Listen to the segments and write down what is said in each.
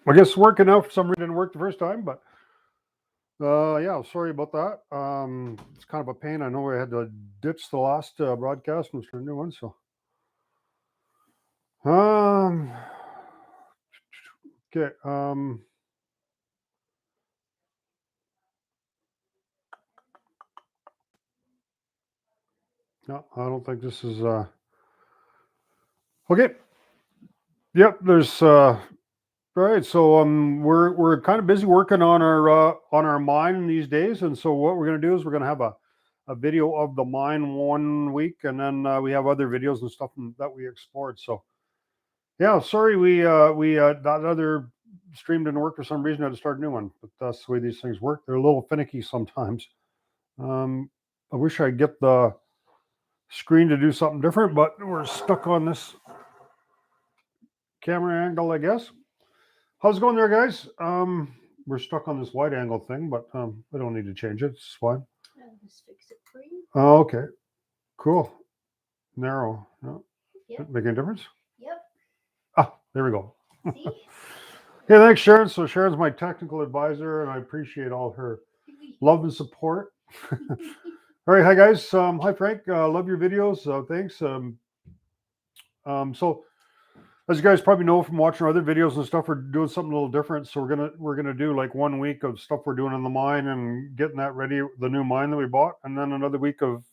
I guess working out for some reason didn't work the first time, but yeah, sorry about that. It's kind of a pain. I know I had to ditch the last broadcast and start a new one. So, um, okay. No, I don't think this is okay. Yep, there's right. So we're kind of busy working on our mine these days, and so what we're gonna do is we're gonna have a video of the mine one week, and then we have other videos and stuff that we explored. So yeah, sorry we that other stream didn't work for some reason. I had to start a new one, but that's the way these things work. They're a little finicky sometimes. Um, I wish I'd get the screen to do something different, but we're stuck on this camera angle, I guess. How's it going there, guys? We're stuck on this wide angle thing, but I don't need to change it. It's fine. I'll just fix it for you. Oh, okay. Cool. Narrow. No. Yep. Making a difference? Yep. Ah, there we go. See? Hey, thanks, Sharon. So Sharon's my technical advisor, and I appreciate all her love and support. All right, hi guys. Hi Frank. Love your videos. Thanks. So as you guys probably know from watching our other videos and stuff, we're doing something a little different. So we're gonna do like 1 week of stuff we're doing in the mine and getting that ready, the new mine that we bought, and then another week of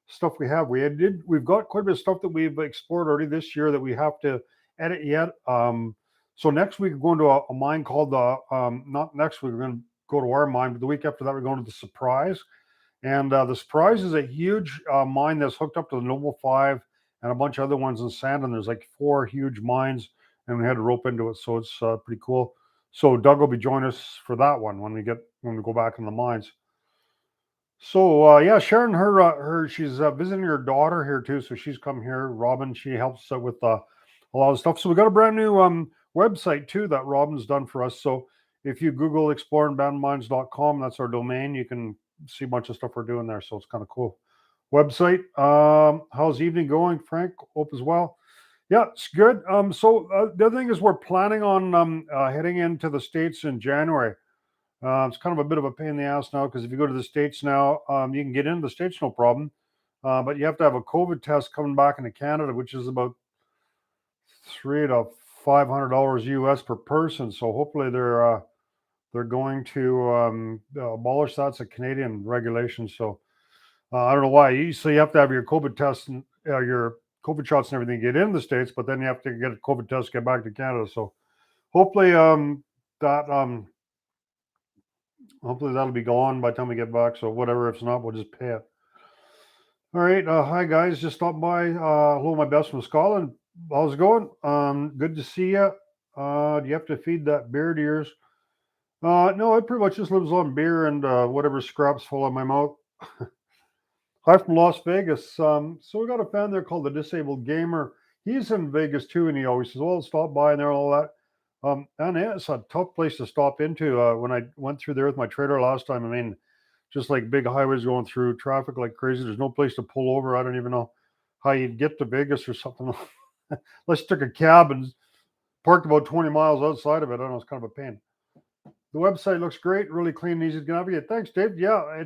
stuff we have. We've got quite a bit of stuff that we've explored already this year that we have to edit yet. So next week we're going to a mine called the not next week, we're going to go to our mine, but the week after that we're going to the Surprise. And the Surprise is a huge mine that's hooked up to the Noble 5 and a bunch of other ones in sand. And there's like 4 huge mines, and we had to rope into it. So it's pretty cool. So Doug will be joining us for that one when we go back in the mines. So yeah, Sharon, she's visiting her daughter here too. So she's come here. Robin, she helps with a lot of stuff. So we got a brand new website too that Robin's done for us. So if you Google exploreandabandonedmines.com, that's our domain. You can see a bunch of stuff we're doing there. So it's kind of cool. Website. How's evening going, Frank? Hope as well. Yeah, it's good. So the other thing is we're planning on heading into the States in January. It's kind of a bit of a pain in the ass now because if you go to the States now, you can get into the States no problem. But you have to have a COVID test coming back into Canada, which is about $300 to $500 US per person. So hopefully they're going to abolish that. It's a Canadian regulation. So I don't know why. So you have to have your COVID test and your COVID shots and everything to get in the States, but then you have to get a COVID test to get back to Canada. So hopefully that hopefully that'll be gone by the time we get back. So whatever, if it's not, we'll just pay it. All right. Hi guys, just stopped by. Hello, my best from Scotland. How's it going? Good to see you. Do you have to feed that bear to yours? No, it pretty much just lives on beer and whatever scraps fall in my mouth. Hi from Las Vegas. So we got a fan there called the Disabled Gamer. He's in Vegas too, and he always says, "Well, stop by and there and all that." And it's a tough place to stop into. When I went through there with my trailer last time, I mean, just like big highways going through traffic like crazy. There's no place to pull over. I don't even know how you'd get to Vegas or something. Let's took a cab and parked about 20 miles outside of it. I don't know. It's kind of a pain. The website looks great, really clean and easy to navigate. Thanks, Dave. Yeah,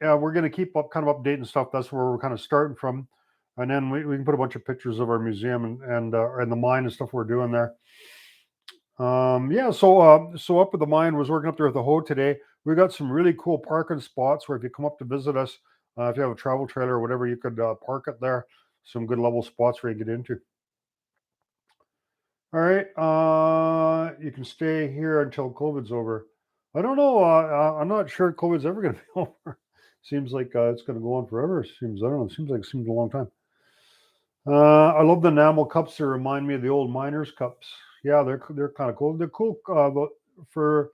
yeah, we're going to keep up kind of updating stuff. That's where we're kind of starting from. And then we can put a bunch of pictures of our museum and the mine and stuff we're doing there. Yeah, so up at the mine, was working up there at the Hoe today. We got some really cool parking spots where if you come up to visit us, if you have a travel trailer or whatever, you could park it there. Some good level spots where you get into. All right, you can stay here until COVID's over. I don't know. I'm not sure COVID's ever going to be over. Seems like it's going to go on forever. I don't know. It seems a long time. I love the enamel cups. They remind me of the old miners' cups. Yeah, they're kind of cool. They're cool for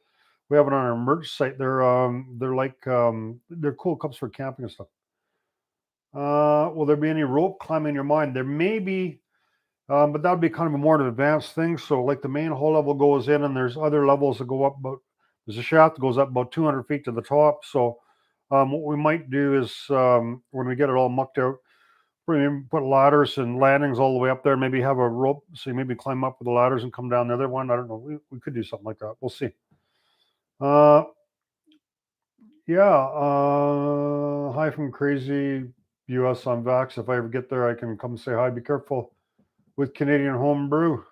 we have it on our merch site. They're like they're cool cups for camping and stuff. Will there be any rope climbing in your mine? There may be, but that would be kind of a more advanced thing. So like the main hole level goes in, and there's other levels that go up about. There's a shaft that goes up about 200 feet to the top. So what we might do is when we get it all mucked out, put ladders and landings all the way up there. Maybe have a rope, so you maybe climb up with the ladders and come down the other one. I don't know. We could do something like that. We'll see. Yeah. Hi from Crazy US. I'm Vax. If I ever get there, I can come say hi. Be careful with Canadian homebrew.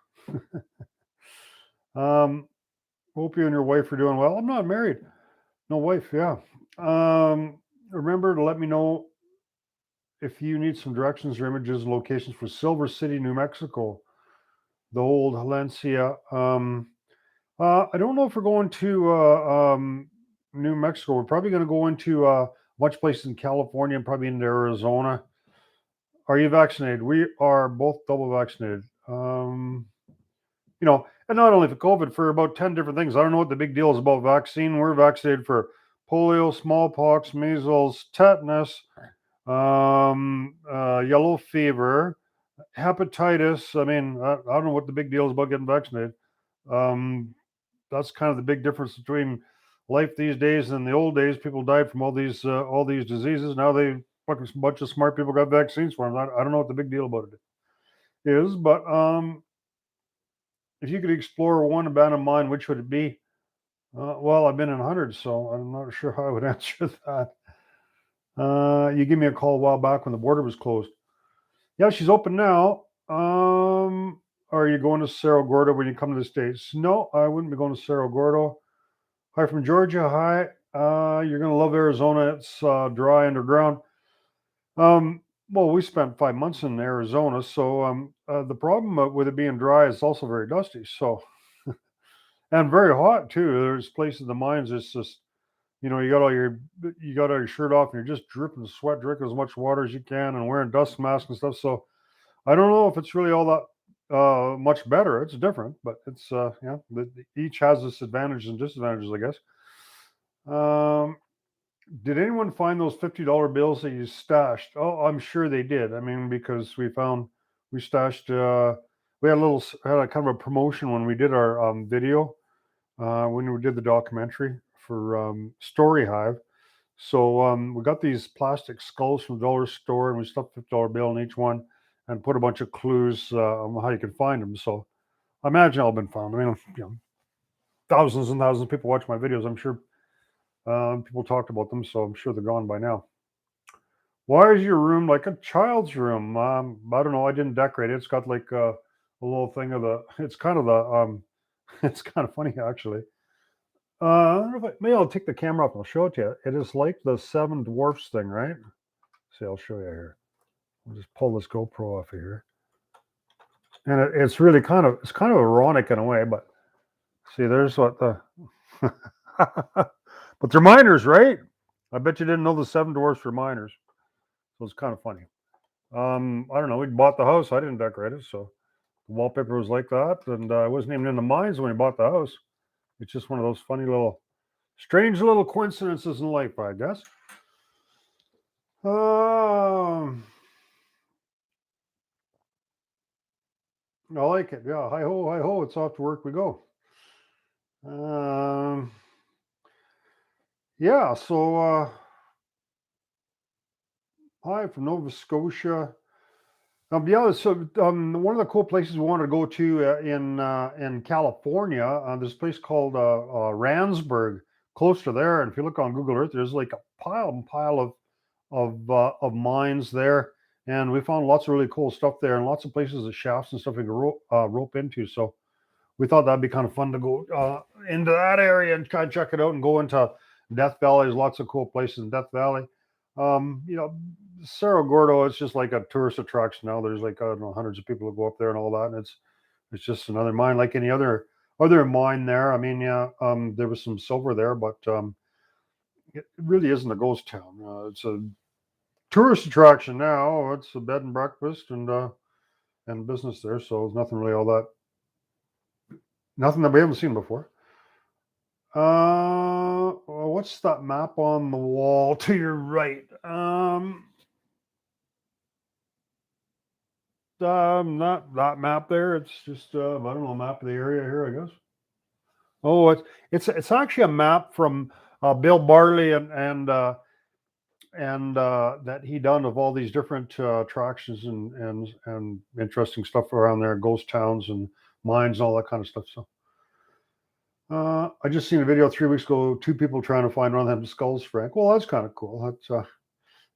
Hope you and your wife are doing well. I'm not married. No wife. Yeah. Remember to let me know if you need some directions or images and locations for Silver City, New Mexico, the old Valencia. I don't know if we're going to New Mexico. We're probably going to go into a bunch of places in California and probably into Arizona. Are you vaccinated? We are both double vaccinated. And not only for COVID, for about 10 different things. I don't know what the big deal is about vaccine. We're vaccinated for polio, smallpox, measles, tetanus, yellow fever, hepatitis. I mean, I don't know what the big deal is about getting vaccinated. That's kind of the big difference between life these days and the old days. People died from all these diseases. Now they fucking a bunch of smart people got vaccines for them. I don't know what the big deal about it is, but if you could explore one abandoned mine, which would it be? Well, I've been in hundreds, so I'm not sure how I would answer that. You gave me a call a while back when the border was closed. Yeah, she's open now. Are you going to Cerro Gordo when you come to the States? No, I wouldn't be going to Cerro Gordo. Hi from Georgia. Hi. You're going to love Arizona. It's dry underground. Well, we spent 5 months in Arizona, so the problem with it being dry is also very dusty. So, and very hot too. There's places in the mines. It's just, you got all your shirt off and you're just dripping sweat, drinking as much water as you can, and wearing dust masks and stuff. So, I don't know if it's really all that much better. It's different, but it's each has its advantages and disadvantages, I guess. Did anyone find those $50 bills that you stashed? Oh, I'm sure they did. I mean, because we stashed. We had a kind of a promotion when we did our video, when we did the documentary for Story Hive. So we got these plastic skulls from the dollar store, and we stuffed $50 bill in each one, and put a bunch of clues on how you can find them. So I imagine all been found. I mean, thousands and thousands of people watch my videos. I'm sure people talked about them, so I'm sure they're gone by now. Why is your room like a child's room? I don't know. I didn't decorate it. It's got like a little thing of the. It's kind of the. It's kind of funny actually. I don't know if maybe I'll take the camera off and I'll show it to you. It is like the Seven Dwarfs thing, right? See, I'll show you here. I'll just pull this GoPro off of here, and it's really kind of ironic in a way. But see, there's what the. But they're miners, right? I bet you didn't know the Seven Dwarfs were miners. So it's kind of funny. I don't know. We bought the house. I didn't decorate it, so the wallpaper was like that, and I wasn't even in the mines when we bought the house. It's just one of those funny strange little coincidences in life, I guess. I like it. Yeah. Hi ho, hi ho. It's off to work we go. Yeah. So, hi from Nova Scotia. So one of the cool places we wanted to go to in California, this place called Randsburg, close to there. And if you look on Google Earth, there's like a pile of mines there, and we found lots of really cool stuff there, and lots of places of shafts and stuff we could rope into. So we thought that'd be kind of fun to go into that area and kind of check it out, and go into Death Valley. There's lots of cool places in Death Valley. Cerro Gordo, it's just like a tourist attraction now. There's like, I don't know, hundreds of people who go up there and all that, and it's just another mine like any other mine there. I mean, yeah, there was some silver there, but it really isn't a ghost town. It's a tourist attraction now. It's a bed and breakfast and business there, so it's nothing really all that, nothing that we haven't seen before. What's that map on the wall to your right? Not that map there. It's just I don't know, a map of the area here, I guess. Oh, it's actually a map from Bill Barley and that he done of all these different attractions and interesting stuff around there, ghost towns and mines and all that kind of stuff. So I just seen a video 3 weeks ago, 2 people trying to find one of them skulls, Frank. Well, that's kind of cool. That's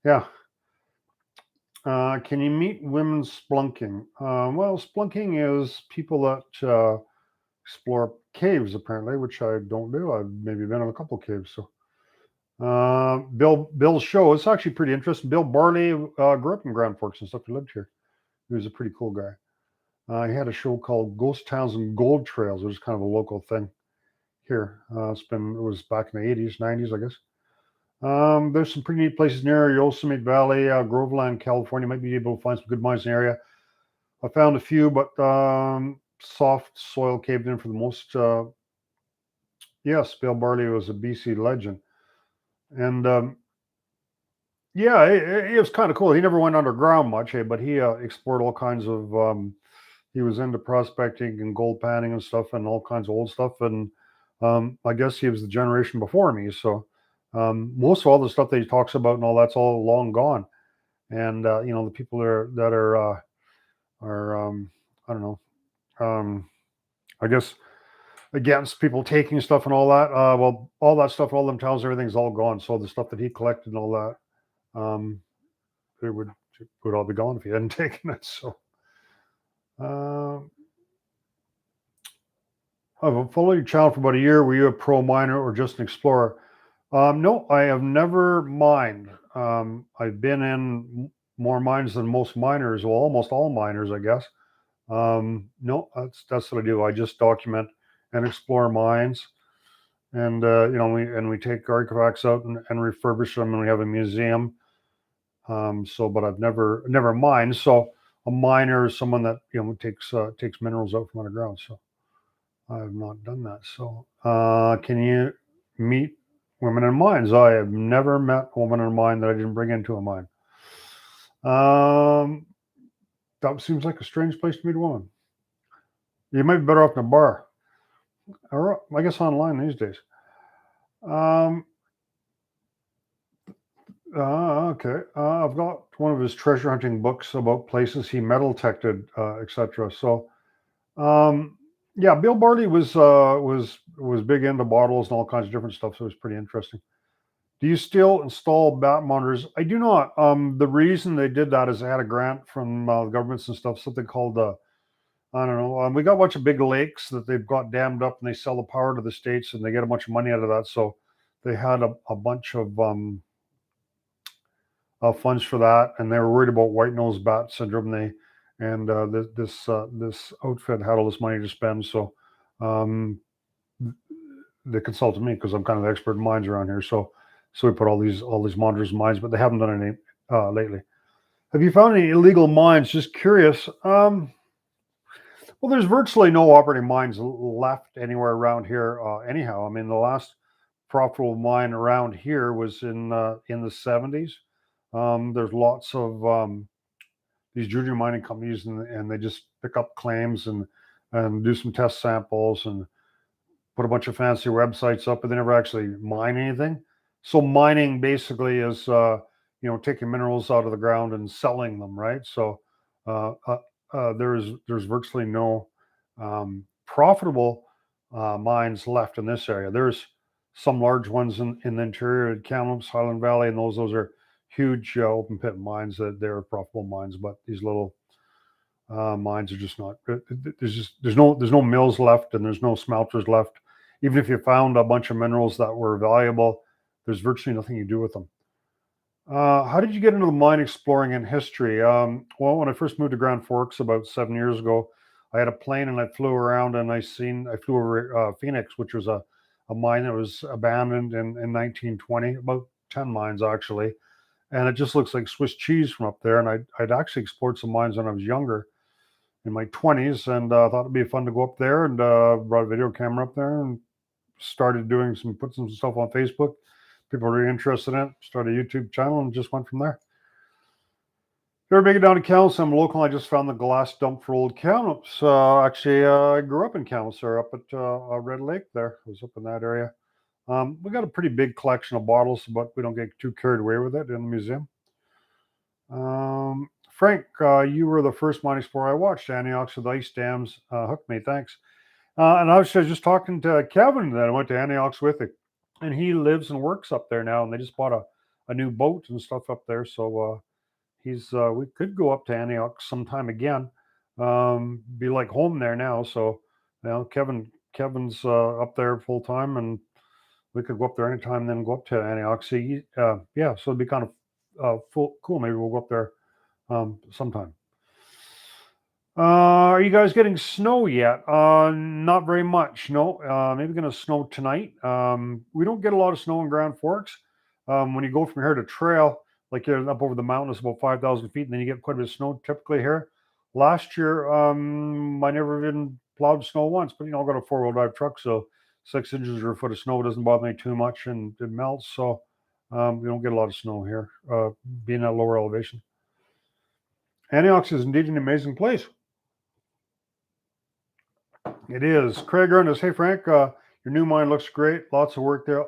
yeah. Can you meet women splunking? Well, splunking is people that explore caves, apparently, which I don't do. I've maybe been in a couple caves. So Bill's show, it's actually pretty interesting. Bill Barley grew up in Grand Forks and stuff. He lived here. He was a pretty cool guy. He had a show called Ghost Towns and Gold Trails, which is kind of a local thing here. It was back in the 80s, 90s, I guess. There's some pretty neat places near Yosemite Valley, Groveland, California. Might be able to find some good mines in the area. I found a few, but soft soil caved in for the most. Yes, Bill Barley was a BC legend. And yeah, it was kind of cool. He never went underground much, but he explored all kinds of. He was into prospecting and gold panning and stuff, and all kinds of old stuff. And I guess he was the generation before me. So most of all the stuff that he talks about and all that's all long gone. And the people that are I don't know. I guess against people taking stuff and all that. Well, all that stuff, all them towns, everything's all gone. So the stuff that he collected and all that, it would all be gone if he hadn't taken it. So I've followed your channel for about a year. Were you a pro miner or just an explorer? No, I have never mined. I've been in more mines than most miners, well, almost all miners, I guess. No, that's what I do. I just document and explore mines, and we take artifacts out and refurbish them, and we have a museum. But I've never mined. So a miner is someone that takes minerals out from underground. So I have not done that. So can you meet women in mines? I have never met a woman in a mine that I didn't bring into a mine. That seems like a strange place to meet a woman. You might be better off in a bar, or I guess online these days. Okay. I've got one of his treasure hunting books about places he metal detected, etc. So, yeah, Bill Barley was big into bottles and all kinds of different stuff. So it was pretty interesting. Do you still install bat monitors? I do not. The reason they did that is they had a grant from governments and stuff, something called I don't know. We got a bunch of big lakes that they've got dammed up, and they sell the power to the states, and they get a bunch of money out of that. So they had a bunch of funds for that, and they were worried about white nose bat syndrome. This outfit had all this money to spend, so they consulted me because I'm kind of the expert in mines around here. So we put all these monitors in mines, but they haven't done any lately. Have you found any illegal mines? Just curious. Well, there's virtually no operating mines left anywhere around here. Anyhow, I mean, the last profitable mine around here was in the 70s. There's lots of these junior mining companies, and they just pick up claims and do some test samples and put a bunch of fancy websites up, but they never actually mine anything. So mining basically is taking minerals out of the ground and selling them, right? So there's virtually no profitable mines left in this area. There's some large ones in the interior of Kamloops, Highland Valley, and those are huge open pit mines that they're profitable mines. But these little mines are just not. There's no mills left, and there's no smelters left. Even if you found a bunch of minerals that were valuable, there's virtually nothing you do with them. How did you get into the mine exploring and history? Well, when I first moved to Grand Forks about 7 years ago, I had a plane and I flew around, and I flew over Phoenix, which was a mine that was abandoned in 1920, about 10 mines actually. And it just looks like Swiss cheese from up there. And I'd actually explored some mines when I was younger, in my 20s, and thought it'd be fun to go up there, and brought a video camera up there and started put some stuff on Facebook. People were really interested in it, started a YouTube channel, and just went from there. If you ever make it down to Kamloops, I'm local. I just found the glass dump for old Kamloops. Actually, I grew up in Kamloops, up at Red Lake there. I was up in that area. We got a pretty big collection of bottles, but we don't get too carried away with it in the museum. Frank, you were the first mining explorer I watched. Antiochs with ice dams hooked me. Thanks. And I was just talking to Kevin that I went to Antiochs with it, and he lives and works up there now, and they just bought a new boat and stuff up there. So he's we could go up to Antioch sometime again. Be like home there now. So Kevin's up there full time, and we could go up there anytime, and then go up to Antioch. See, yeah, so it'd be kind of cool. Maybe we'll go up there sometime. Are you guys getting snow yet? Not very much. No. Maybe going to snow tonight. We don't get a lot of snow in Grand Forks. When you go from here to trail, like you're up over the mountain, it's about 5,000 feet, and then you get quite a bit of snow typically here. Last year, I never even plowed snow once, but I've got a 4-wheel drive truck, so 6 inches or a foot of snow doesn't bother me too much, and it melts. So we don't get a lot of snow here, being at lower elevation. Antioch is indeed an amazing place. It is. Craig Ernest, hey Frank, your new mine looks great. Lots of work there.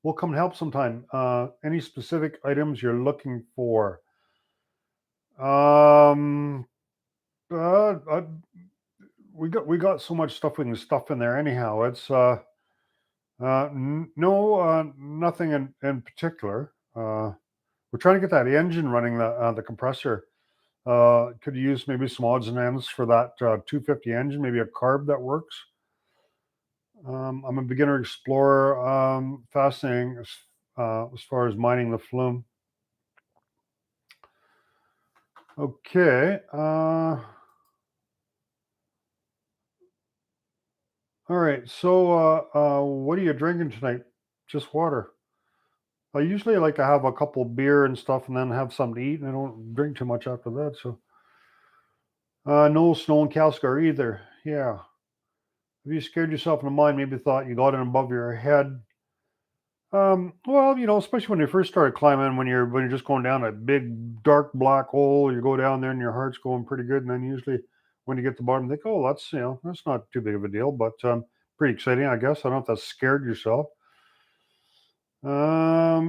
We'll come and help sometime. Any specific items you're looking for? We got so much stuff we can stuff in there anyhow. It's no nothing in particular. We're trying to get that engine running, the compressor. Could use maybe some odds and ends for that 250 engine, maybe a carb that works. I'm a beginner explorer. Fascinating as far as mining the flume. Okay. All right. So, what are you drinking tonight? Just water. I usually like to have a couple beer and stuff, and then have something to eat, and I don't drink too much after that. So, no snow in Calscar either. Yeah. Have you scared yourself in the mine? Maybe thought you got in above your head. Well, especially when you first started climbing, when you're just going down a big dark black hole, you go down there and your heart's going pretty good, and then usually when you get to the bottom, you think, oh, that's not too big of a deal, but pretty exciting, I guess. I don't know if that scared yourself. I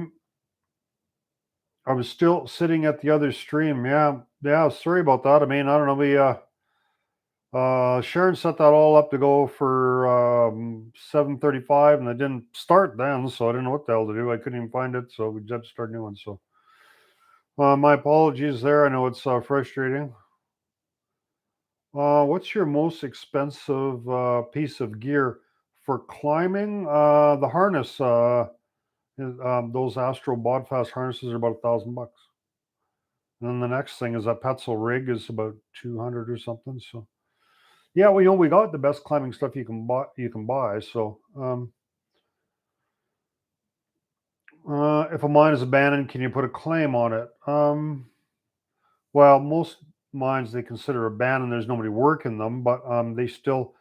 was still sitting at the other stream. Yeah. Sorry about that. I mean, I don't know. Sharon set that all up to go for 7:35, and it didn't start then, so I didn't know what the hell to do. I couldn't even find it, so we had to start a new one. So my apologies there. I know it's frustrating. What's your most expensive piece of gear for climbing? The harness. Those Astro Bodfast harnesses are about $1,000. And then the next thing is a Petzl rig is about 200 or something. So. Yeah, well, we got the best climbing stuff you can buy. So, if a mine is abandoned, can you put a claim on it? Well, most mines they consider abandoned. There's nobody working them, but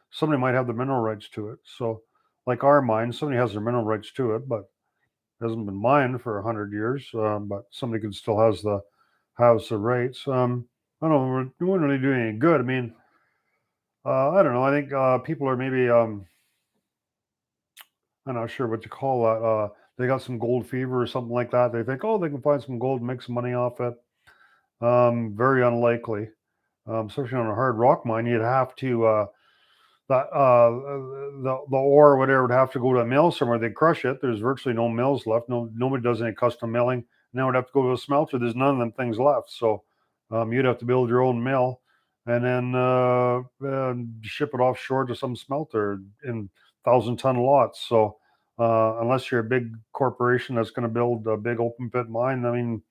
somebody might have the mineral rights to it. So, like our mine, somebody has their mineral rights to it, but it hasn't been mined for 100 years. But somebody can still has the rights. I don't know. We wouldn't really do any good. I mean. I don't know. I think people are maybe I'm not sure what you call that. They got some gold fever or something like that. They think, oh, they can find some gold and make some money off it. Very unlikely. Especially on a hard rock mine, you'd have to the ore or whatever would have to go to a mill somewhere. They crush it. There's virtually no mills left. Nobody does any custom milling. Now it'd have to go to a smelter. There's none of them things left. So you'd have to build your own mill and then ship it offshore to some smelter in 1,000-ton lots. So unless you're a big corporation that's going to build a big open pit mine, I mean,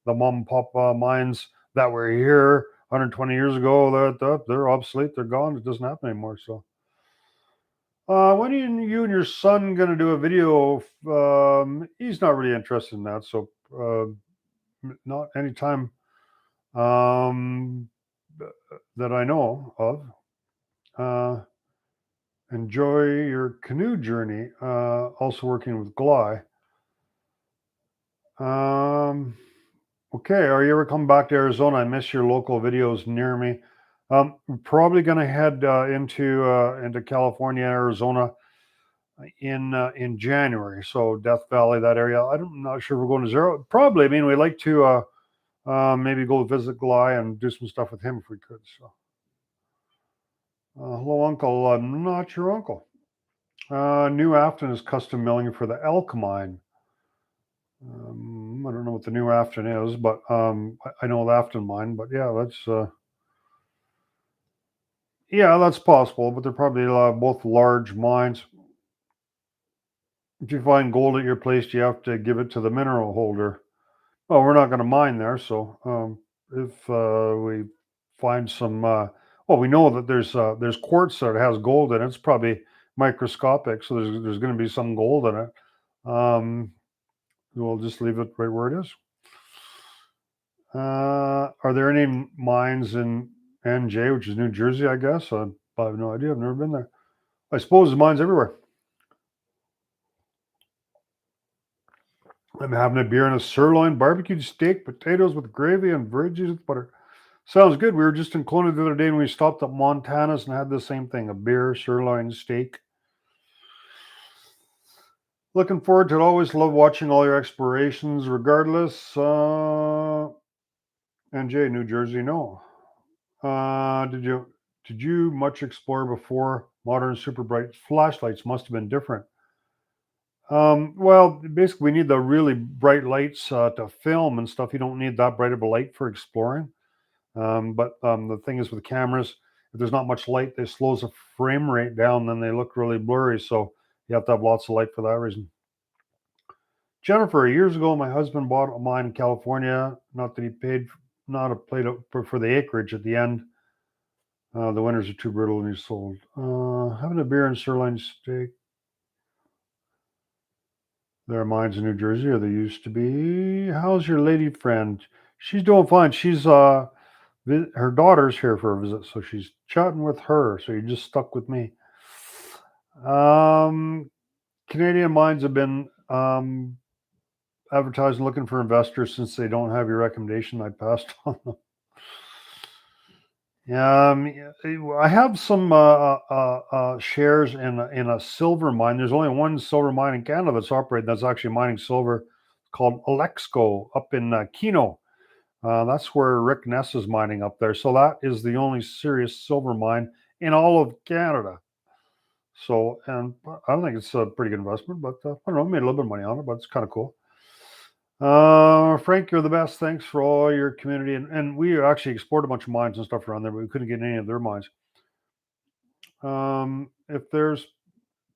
the mom and pop mines that were here 120 years ago, they're obsolete. They're gone. It doesn't happen anymore. So, when are you and your son going to do a video? He's not really interested in that. So, not anytime that I know of. Enjoy your canoe journey. Also working with Gly. Okay, are you ever come back to Arizona? I miss your local videos near me. Probably going to head into California, Arizona, in January. So Death Valley, that area. I'm not sure if we're going to Zero. Probably. I mean, we'd like to maybe go visit Gly and do some stuff with him if we could. So, hello, Uncle. I'm not your uncle. New Afton is custom milling for the Elk Mine. I don't know what the New Afton is, but I know the Afton Mine. But yeah, that's possible. But they're probably both large mines. If you find gold at your place, you have to give it to the mineral holder. Well, we're not going to mine there, so if we find some, well, we know that there's quartz that has gold in it. It's probably microscopic, so there's going to be some gold in it. We'll just leave it right where it is. Are there any mines in NJ, which is New Jersey, I guess? I have no idea. I've never been there. I suppose there's mines everywhere. I'm having a beer and a sirloin, barbecued steak, potatoes with gravy, and veggies with butter. Sounds good. We were just in Kelowna the other day and we stopped at Montana's and had the same thing, a beer, sirloin, steak. Looking forward to it. Always love watching all your explorations, regardless. NJ, New Jersey, no. Did you much explore before modern super bright flashlights? Must have been different. Well, basically, we need the really bright lights to film and stuff. You don't need that bright of a light for exploring. But the thing is with cameras, if there's not much light, they slows the frame rate down, then they look really blurry. So you have to have lots of light for that reason. Jennifer, years ago, my husband bought a mine in California. Not that he paid, not a plate for the acreage at the end. The winters are too brutal and he sold. Having a beer and sirloin steak. There are mines in New Jersey, or there used to be. How's your lady friend? She's doing fine. She's her daughter's here for a visit, so she's chatting with her. So you're just stuck with me. Canadian mines have been advertising looking for investors since they don't have your recommendation. I passed on them. I have some shares in a silver mine. There's only one silver mine in Canada that's operating that's actually mining silver, called Alexco up in Keno. That's where Rick Ness is mining up there. So that is the only serious silver mine in all of Canada. So, and I don't think it's a pretty good investment, but I don't know, made a little bit of money on it, but it's kind of cool. Frank, you're the best. Thanks for all your community. And we actually explored a bunch of mines and stuff around there, but we couldn't get any of their mines. If there's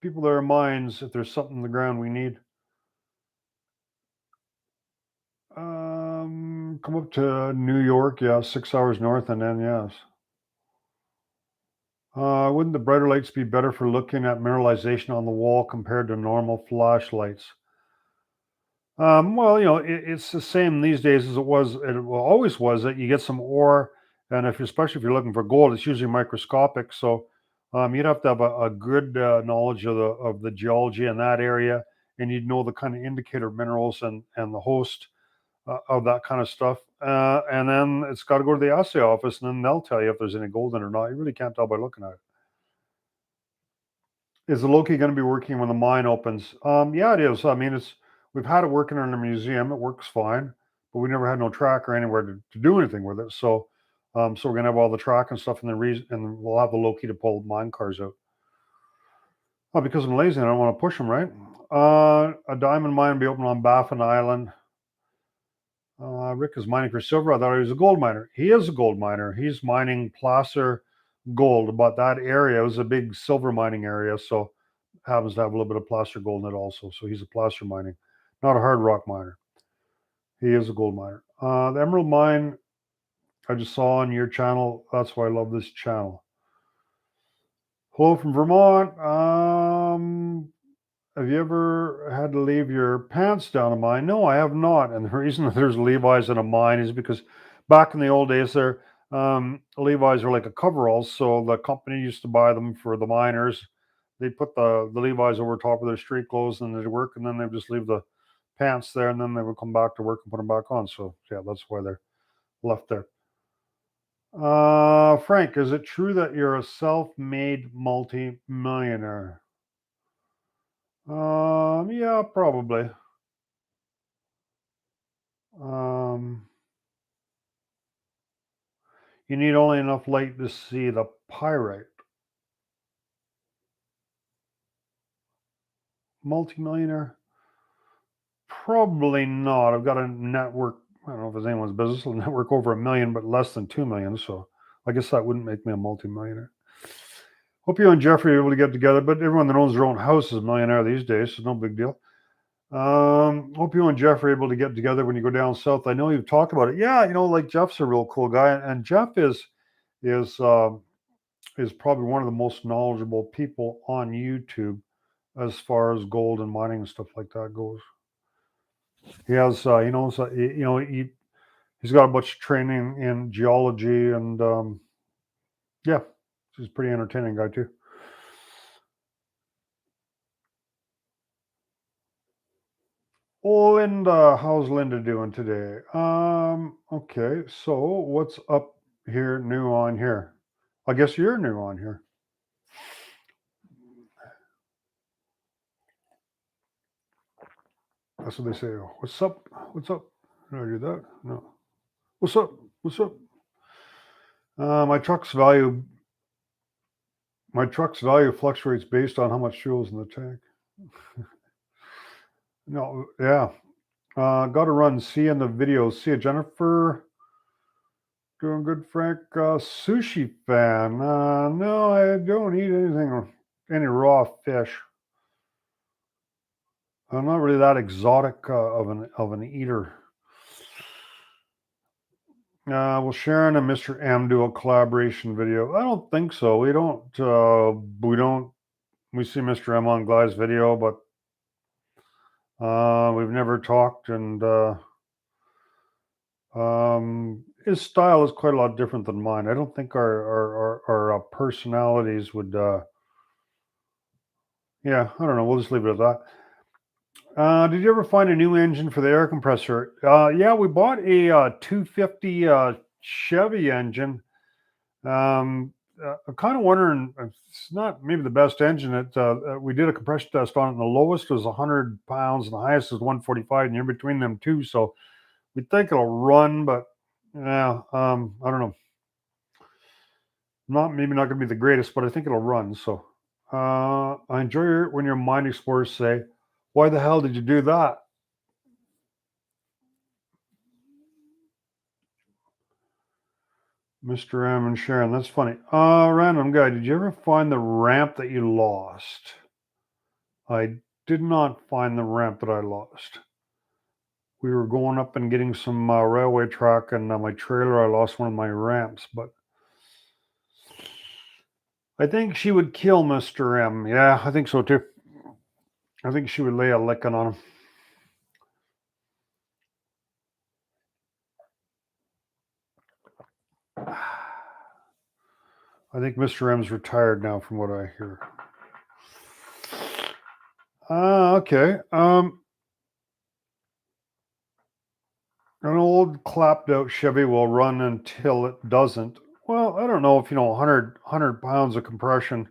people that are mines, if there's something in the ground we need, come up to New York, yeah, 6 hours north, and then yes. Wouldn't the brighter lights be better for looking at mineralization on the wall compared to normal flashlights? Well, it's the same these days as it always was, that you get some ore, and especially if you're looking for gold, it's usually microscopic. So you'd have to have a good knowledge of the geology in that area, and you'd know the kind of indicator minerals and the host of that kind of stuff. And then it's got to go to the assay office, and then they'll tell you if there's any gold in it or not. You really can't tell by looking at it. Is the Loki going to be working when the mine opens? Yeah, it is. I mean, we've had it working in a museum. It works fine, but we never had no tracker anywhere to do anything with it. So, we're going to have all the track and stuff, and we'll have the Loki to pull mine cars out. Oh, because I'm lazy, I don't want to push them, right? A diamond mine will be open on Baffin Island. Rick is mining for silver. I thought he was a gold miner. He is a gold miner. He's mining placer gold, but that area was a big silver mining area, so happens to have a little bit of placer gold in it also. So he's a placer mining, not a hard rock miner. He is a gold miner. The emerald mine I just saw on your channel. That's why I love this channel. Hello from Vermont. Have you ever had to leave your pants down a mine? No, I have not. And the reason that there's Levi's in a mine is because back in the old days, Levi's are like a coveralls. So the company used to buy them for the miners. They'd put the Levi's over top of their street clothes and they'd work, and then they'd just leave the pants there, and then they would come back to work and put them back on. So yeah, that's why they're left there. Frank, is it true that you're a self-made multi-millionaire? Yeah, probably. Um, you need only enough light to see the pyrite. Multimillionaire? Probably not. I've got a network. I don't know if it's anyone's business. A network over 1 million, but less than 2 million. So I guess that wouldn't make me a multimillionaire. Hope you and Jeffrey are able to get together. But everyone that owns their own house is a millionaire these days, so no big deal. Hope you and Jeff are able to get together when you go down south. I know you've talked about it. Yeah, like Jeff's a real cool guy, and Jeff is probably one of the most knowledgeable people on YouTube as far as gold and mining and stuff like that goes. He has, he knows, he's got a bunch of training in geology, and yeah, he's a pretty entertaining guy too. Linda, how's Linda doing today? Okay, so what's up here new on here? I guess you're new on here. That's what they say. What's up? What's up? Did I do that? No. What's up? What's up? My truck's value fluctuates based on how much fuel is in the tank. No, yeah. Got to run. See you in the video. See you, Jennifer. Doing good, Frank. Sushi fan. No, I don't eat any raw fish. I'm not really that exotic of an eater. Will Sharon and Mr. M do a collaboration video? I don't think so. We don't. We see Mr. M on Gly's video, but we've never talked, and his style is quite a lot different than mine. I don't think our personalities would. Yeah, I don't know. We'll just leave it at that. Did you ever find a new engine for the air compressor? Yeah, we bought a 250 Chevy engine. I'm kind of wondering. It's not maybe the best engine. We did a compression test on it, and the lowest was 100 pounds, and the highest is 145, and you're between them two. So we think it'll run, but yeah, I don't know. Maybe not going to be the greatest, but I think it'll run. So I enjoy when your mind explorers say, "Why the hell did you do that?" Mr. M and Sharon, that's funny. Random guy, did you ever find the ramp that you lost? I did not find the ramp that I lost. We were going up and getting some railway track, and my trailer, I lost one of my ramps, but I think she would kill Mr. M. Yeah, I think so too. I think she would lay a licking on him. I think Mr. M's retired now, from what I hear. Okay. An old clapped out Chevy will run until it doesn't. Well, I don't know if 100 pounds of compression.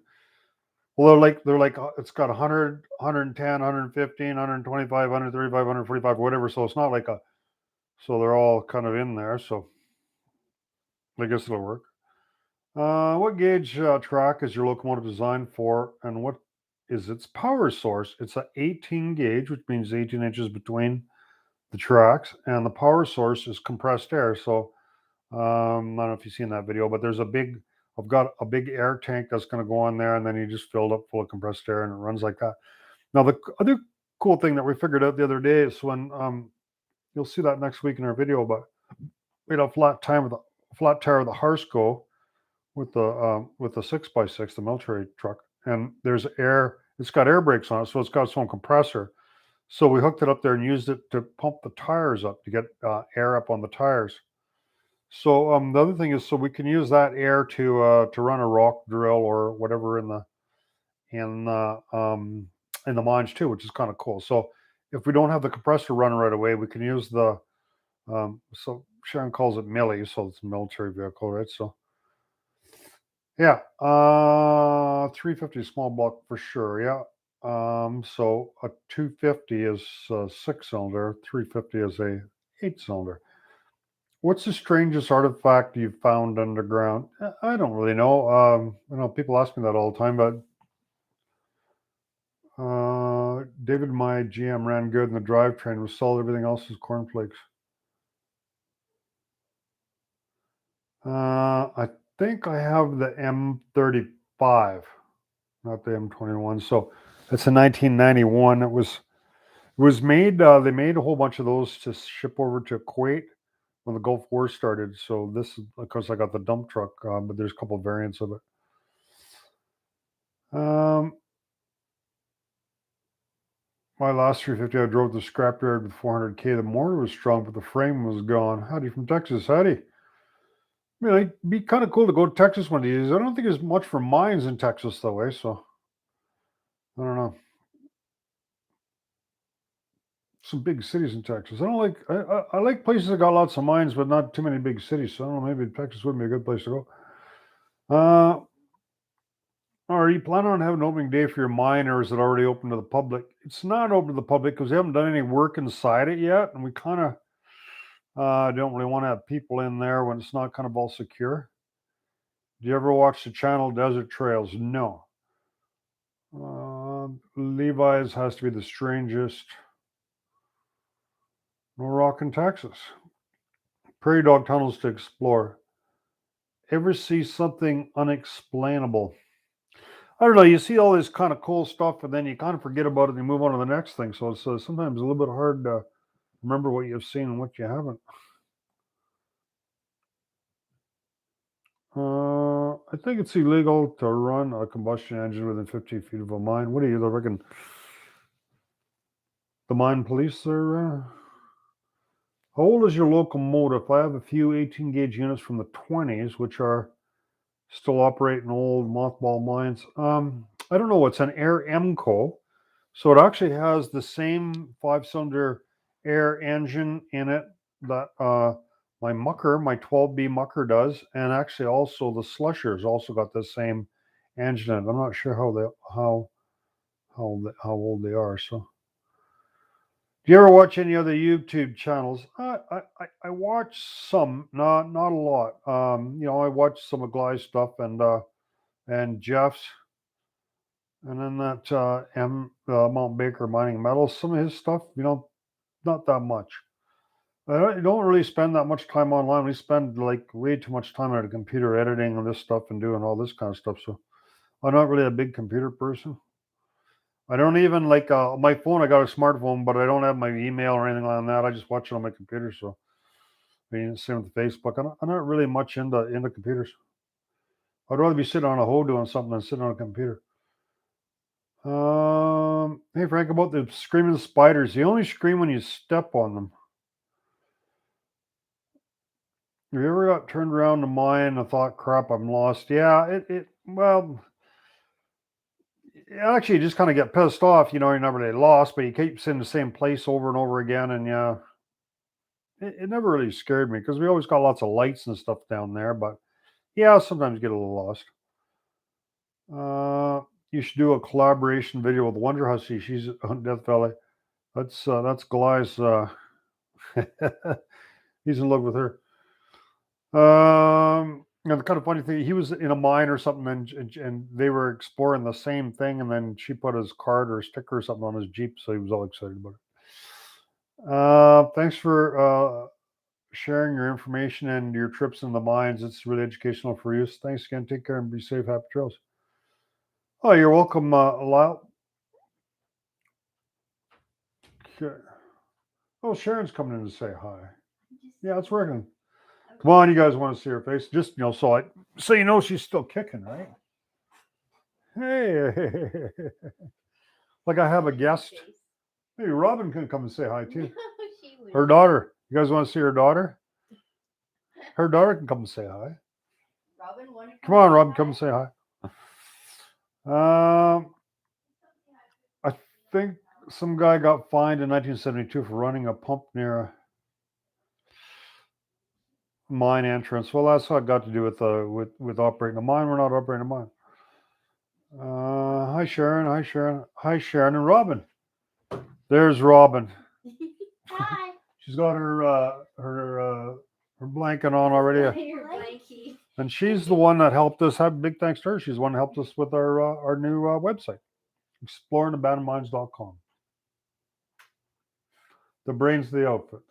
Well, they're like it's got 100, 110, 115, 125, 135, 145, whatever. So it's not like so they're all kind of in there. So I guess it'll work. What gauge track is your locomotive designed for, and what is its power source? It's a 18 gauge, which means 18 inches between the tracks, and the power source is compressed air. So I don't know if you've seen that video, but I've got a big air tank that's going to go on there, and then you just fill it up full of compressed air, and it runs like that. Now, the other cool thing that we figured out the other day is when you'll see that next week in our video, but we had a flat tire with the Harsco with the 6x6, the military truck, and there's air. It's got air brakes on it, so it's got its own compressor. So we hooked it up there and used it to pump the tires up to get air up on the tires. So the other thing is, so we can use that air to run a rock drill or whatever in the mines too, which is kind of cool. So if we don't have the compressor running right away, we can use the so Sharon calls it Millie, so it's a military vehicle, right? So yeah, 350 small block for sure. Yeah. So a 250 is a 6-cylinder, 350 is a 8-cylinder. What's the strangest artifact you've found underground? I don't really know. People ask me that all the time, but David, my GM, ran good and the drivetrain was solid. Everything else is cornflakes. I think I have the M35, not the M21. So it's a 1991. It was made. They made a whole bunch of those to ship over to Kuwait when the Gulf War started. So this is, of course, I got the dump truck, but there's a couple of variants of it. My last 350, I drove to the scrapyard with 400K. The motor was strong, but the frame was gone. Howdy from Texas. Howdy. I mean, it'd be kind of cool to go to Texas one of these days. I don't think there's much for mines in Texas, though, eh? So, I don't know. Some big cities in Texas. I don't like. I like places that got lots of mines, but not too many big cities. So I don't know. Maybe Texas would be a good place to go. Are you planning on having an opening day for your mine, or is it already open to the public? It's not open to the public because we haven't done any work inside it yet, and we kind of don't really want to have people in there when it's not kind of all secure. Do you ever watch the channel Desert Trails? No. Levi's has to be the strangest. No rock in Texas. Prairie dog tunnels to explore. Ever see something unexplainable? I don't know. You see all this kind of cool stuff, and then you kind of forget about it and you move on to the next thing. So it's sometimes a little bit hard to remember what you've seen and what you haven't. I think it's illegal to run a combustion engine within 50 feet of a mine. What do you reckon? The mine police are. How old is your locomotive? I have a few 18 gauge units from the 20s, which are still operating old mothball mines. I don't know. It's an Air Emco. So it actually has the same 5-cylinder air engine in it that my 12B mucker does, and actually also the Slusher's also got the same engine in it. I'm not sure how old they are. So, do you ever watch any other YouTube channels? I watch some, not a lot. I watch some of Gly's stuff and Jeff's. And then that Mount Baker Mining Metals, some of his stuff, not that much. I don't really spend that much time online. We spend like way too much time at a computer editing and this stuff and doing all this kind of stuff. So I'm not really a big computer person. I don't even like my phone. I got a smartphone, but I don't have my email or anything like that. I just watch it on my computer. So I mean, same with Facebook. I'm not really much into computers. I'd rather be sitting on a hoe doing something than sitting on a computer. Hey Frank, about the screaming spiders. They only scream when you step on them. Have you ever got turned around to mine and thought, crap, I'm lost? Yeah, well, actually, you just kind of get pissed off. You're never really lost, but you keep in the same place over and over again. And yeah, it never really scared me because we always got lots of lights and stuff down there. But yeah, sometimes you get a little lost. You should do a collaboration video with Wonder Hussy. She's on Death Valley. That's Gly's. He's in love with her. The kind of funny thing, he was in a mine or something, and they were exploring the same thing, and then she put his card or sticker or something on his Jeep, so he was all excited about it. Thanks for sharing your information and your trips in the mines. It's really educational for you. Thanks again. Take care and be safe. Happy trails. Oh, you're welcome, Lyle. Okay. Oh, Sharon's coming in to say hi. Yeah, it's working. Come on, you guys want to see her face? Just so you know she's still kicking, right? Hey, like I have a guest. Maybe Robin can come and say hi too. Her daughter. You guys want to see her daughter? Her daughter can come and say hi. Robin, come on, Robin, come and say hi. I think some guy got fined in 1972 for running a pump near a mine entrance. Well, that's what it got to do with operating a mine. We're not operating a mine. Hi, Sharon. Hi, Sharon. Hi, Sharon and Robin. There's Robin. Hi. She's got her blanket on already, Your blankie. and she's the one that helped us. Have big thanks to her. She's the one that helped us with our new website, exploringabandonedmines.com. The brains of the outfit.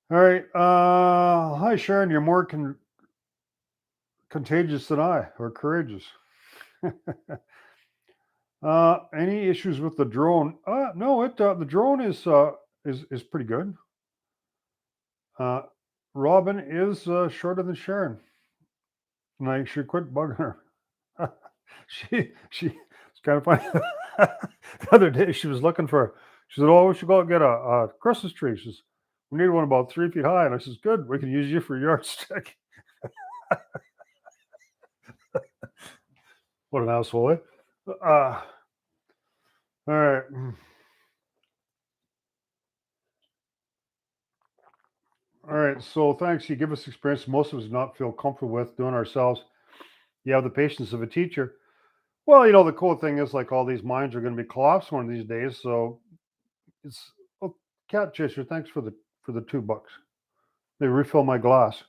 All right. Hi, Sharon. You're more contagious than I, or courageous. Any issues with the drone? No. The drone is pretty good. Robin is shorter than Sharon, and I should quit bugging her. It's kind of funny. The other day she was looking for. She said, "Oh, we should go and get a Christmas tree." She says, "We need one about 3 feet high." And I says, "Good, we can use you for a yardstick." What an asshole, eh? All right. All right. So thanks. You give us experience most of us do not feel comfortable with doing ourselves. You have the patience of a teacher. Well, the cool thing is like all these mines are going to be collapsed one of these days. So it's cat chaser. Thanks for the $2. They refill my glass.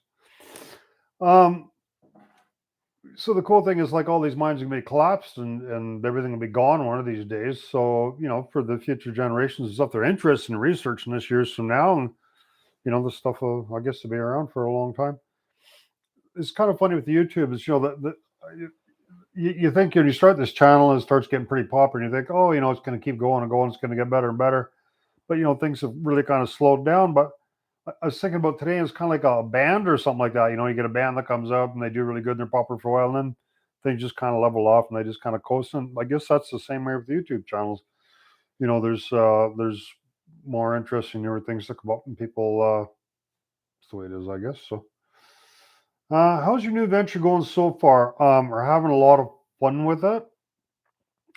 Um, so the cool thing is like all these mines are going to be collapsed and everything will be gone one of these days. So, for the future generations and stuff, they're interested in researching this years from now. And, this stuff will, I guess, to be around for a long time. It's kind of funny with YouTube is, that you think when you start this channel and it starts getting pretty popular and you think, oh, it's going to keep going and going. It's going to get better and better. But, things have really kind of slowed down. But I was thinking about today, it's kind of like a band or something like that. You get a band that comes up and they do really good and they're popular for a while, and then things just kind of level off and they just kind of coast. And I guess that's the same way with YouTube channels. There's more interest in newer things that come up and people. That's the way it is, I guess. So, how's your new venture going so far? We're having a lot of fun with it.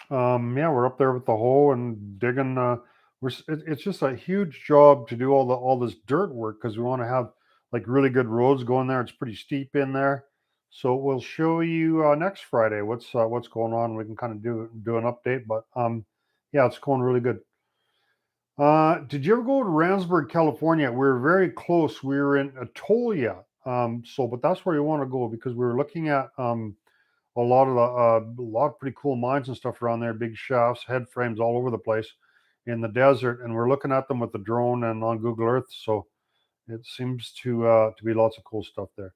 Yeah, we're up there with the hoe and digging. It's just a huge job to do all this dirt work because we want to have like really good roads going there. It's pretty steep in there, so we'll show you next Friday what's going on. We can kind of do an update, but yeah, it's going really good. Did you ever go to Ramsburg, California? We were very close. We were in Atolia, but that's where you want to go because we were looking at a lot of a lot of pretty cool mines and stuff around there, big shafts, head frames all over the place in the desert, and we're looking at them with the drone and on Google Earth. So it seems to be lots of cool stuff there.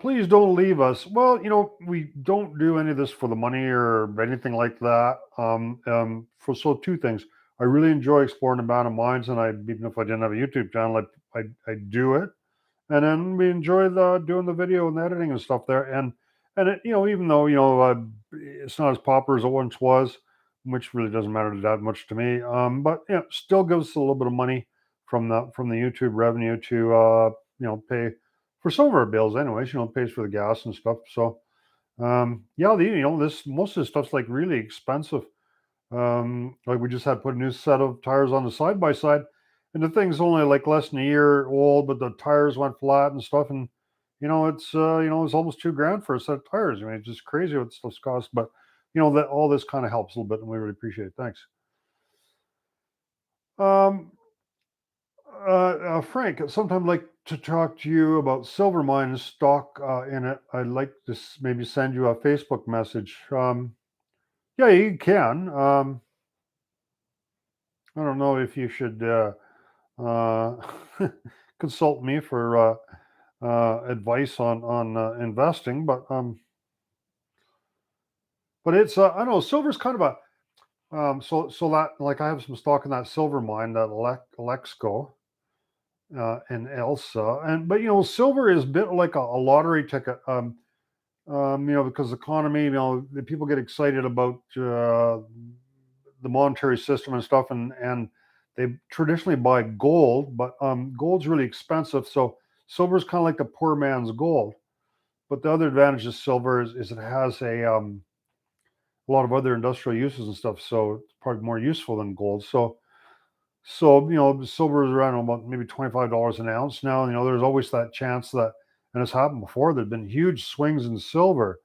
Please don't leave us. Well, we don't do any of this for the money or anything like that. So two things. I really enjoy exploring abandoned mines, and even if I didn't have a YouTube channel, I do it. And then we enjoy doing the video and the editing and stuff there. And it, even though it's not as popular as it once was, which really doesn't matter that much to me. But still gives us a little bit of money from the YouTube revenue to pay for some of our bills. Anyways, it pays for the gas and stuff. So yeah, this most of this stuff's like really expensive. Like we just had to put a new set of tires on the side by side, and the thing's only like less than a year old, but the tires went flat and stuff, and it's almost $2,000 for a set of tires. I mean, it's just crazy what stuff's cost, but that all this kind of helps a little bit, and we really appreciate it. Thanks. Um, Frank, sometime I'd like to talk to you about silver mine stock in it. I'd like to maybe send you a Facebook message. Yeah, you can. I don't know if you should uh, consult me for advice on investing, but it's I don't know, silver's kind of a so that like I have some stock in that silver mine, that Alexco and Elsa, but silver is a bit like a lottery ticket. Because the economy, the people get excited about the monetary system and stuff, and they traditionally buy gold, but gold's really expensive. So silver's kind of like the poor man's gold. But the other advantage of silver is it has a lot of other industrial uses and stuff. So it's probably more useful than gold. So silver is around about maybe $25 an ounce now. There's always that chance that and it's happened before. There've been huge swings in silver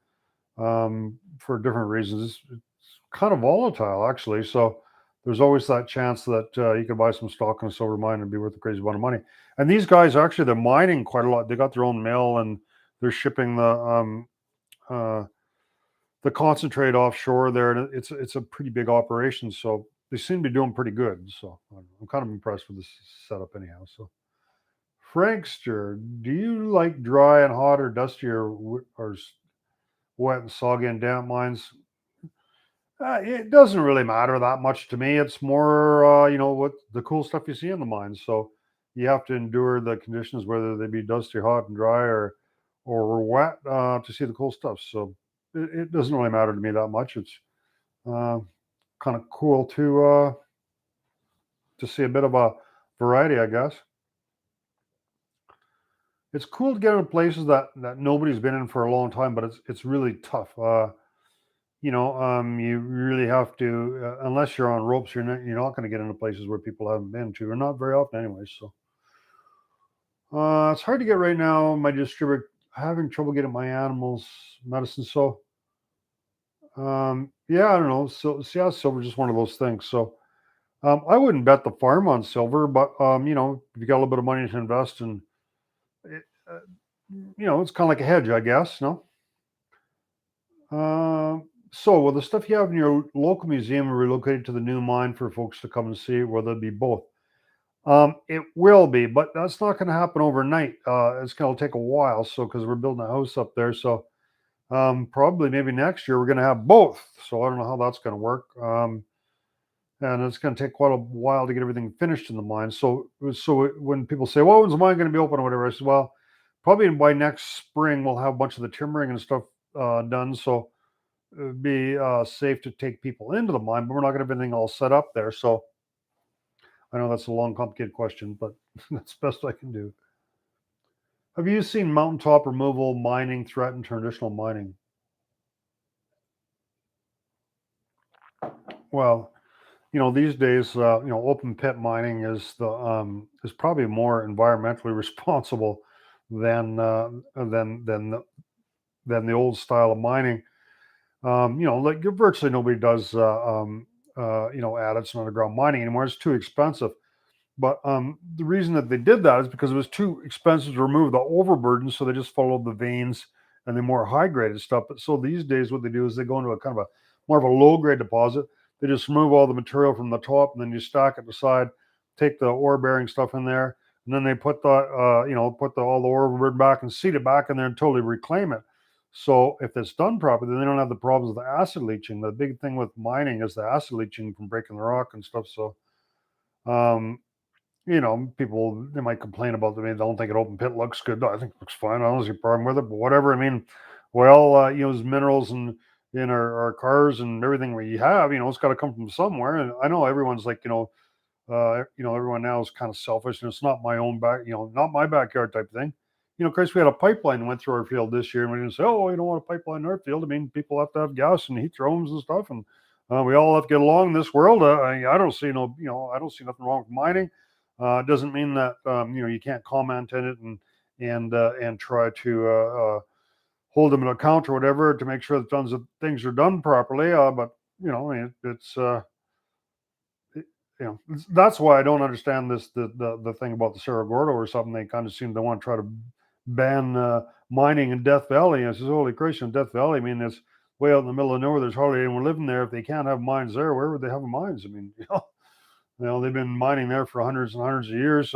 for different reasons. It's kind of volatile, actually. So there's always that chance that you could buy some stock in a silver mine and be worth a crazy amount of money. And these guys, actually, they're mining quite a lot. They got their own mill, and they're shipping the concentrate offshore there, and it's a pretty big operation. So they seem to be doing pretty good. So I'm kind of impressed with this setup, anyhow. So Frankster, do you like dry and hot or dusty or wet and soggy and damp mines? It doesn't really matter that much to me. It's more, what the cool stuff you see in the mines. So you have to endure the conditions, whether they be dusty, hot, and dry, or wet, to see the cool stuff. So it doesn't really matter to me that much. It's kind of cool to see a bit of a variety, I guess. It's cool to get into places that nobody's been in for a long time, but it's really tough. You really have to, unless you're on ropes, you're not going to get into places where people haven't been to, or not very often anyway. So it's hard to get right now. My distributor having trouble getting my animals medicine. So yeah, I don't know. So yeah, silver's just one of those things. So I wouldn't bet the farm on silver, but if you got a little bit of money to invest in, it, it's kind of like a hedge, I guess. No. So, will the stuff you have in your local museum be relocated to the new mine for folks to come and see? Will there be both? It will be, but that's not going to happen overnight. It's going to take a while. So, because we're building a house up there, so probably maybe next year we're going to have both. So, I don't know how that's going to work. And it's going to take quite a while to get everything finished in the mine. So when people say, "Well, when's the mine going to be open?" or whatever, I said, "Well, probably by next spring we'll have a bunch of the timbering and stuff done. So it'd be safe to take people into the mine, but we're not going to have anything all set up there." So I know that's a long, complicated question, but that's the best I can do. Have you seen mountaintop removal mining threaten traditional mining? Well, these days, open pit mining is probably more environmentally responsible than than the old style of mining. Like virtually nobody does adits and underground mining anymore. It's too expensive. But the reason that they did that is because it was too expensive to remove the overburden, so they just followed the veins and the more high graded stuff. But so these days, what they do is they go into a kind of a more of a low grade deposit. They just remove all the material from the top, and then you stack it aside, take the ore bearing stuff in there, and then they put all the overburden back and seed it back in there and totally reclaim it. So if it's done properly, then they don't have the problems with the acid leaching. The big thing with mining is the acid leaching from breaking the rock and stuff. So um, people they might complain about them. They don't think an open pit looks good. No, I think it looks fine. I don't see a problem with it, but whatever. I mean, well, there's minerals in our cars and everything we have. It's got to come from somewhere. And I know everyone's like, everyone now is kind of selfish, and it's not my own not my backyard type thing. Of course, we had a pipeline that went through our field this year, and we didn't say, "Oh, you don't want a pipeline in our field." I mean, people have to have gas and heat their homes and stuff, and we all have to get along in this world. I don't see I don't see nothing wrong with mining. It doesn't mean that you can't comment in it and try to hold them to account or whatever to make sure that things are done properly. But it's that's why I don't understand the thing about the Cerro Gordo or something. They kind of seem to want to try to ban mining in Death Valley. And I says, "Holy Christ, in Death Valley, I mean, it's way out in the middle of nowhere. There's hardly anyone living there. If they can't have mines there, where would they have mines? I mean, they've been mining there for hundreds and hundreds of years.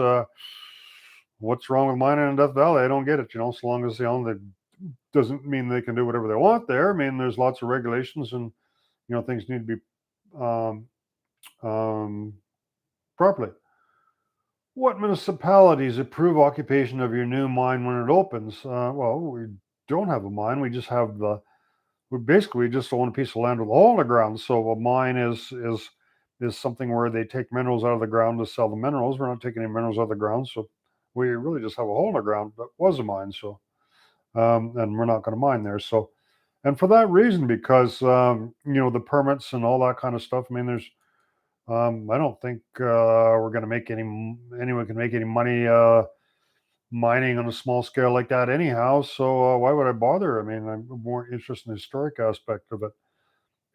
What's wrong with mining in Death Valley? I don't get it. So long as that doesn't mean they can do whatever they want there. I mean, there's lots of regulations, and things need to be um, um, properly. What municipalities approve occupation of your new mine when it opens? Well, we don't have a mine. We just have we just own a piece of land with a hole in the ground. So a mine is something where they take minerals out of the ground to sell the minerals. We're not taking any minerals out of the ground, so we really just have a hole in the ground that was a mine. So and we're not going to mine there. So and for that reason, because the permits and all that kind of stuff. I mean, there's I don't think we're going to make anyone can make any money mining on a small scale like that anyhow. So why would I bother? I mean, I'm more interested in the historic aspect of it.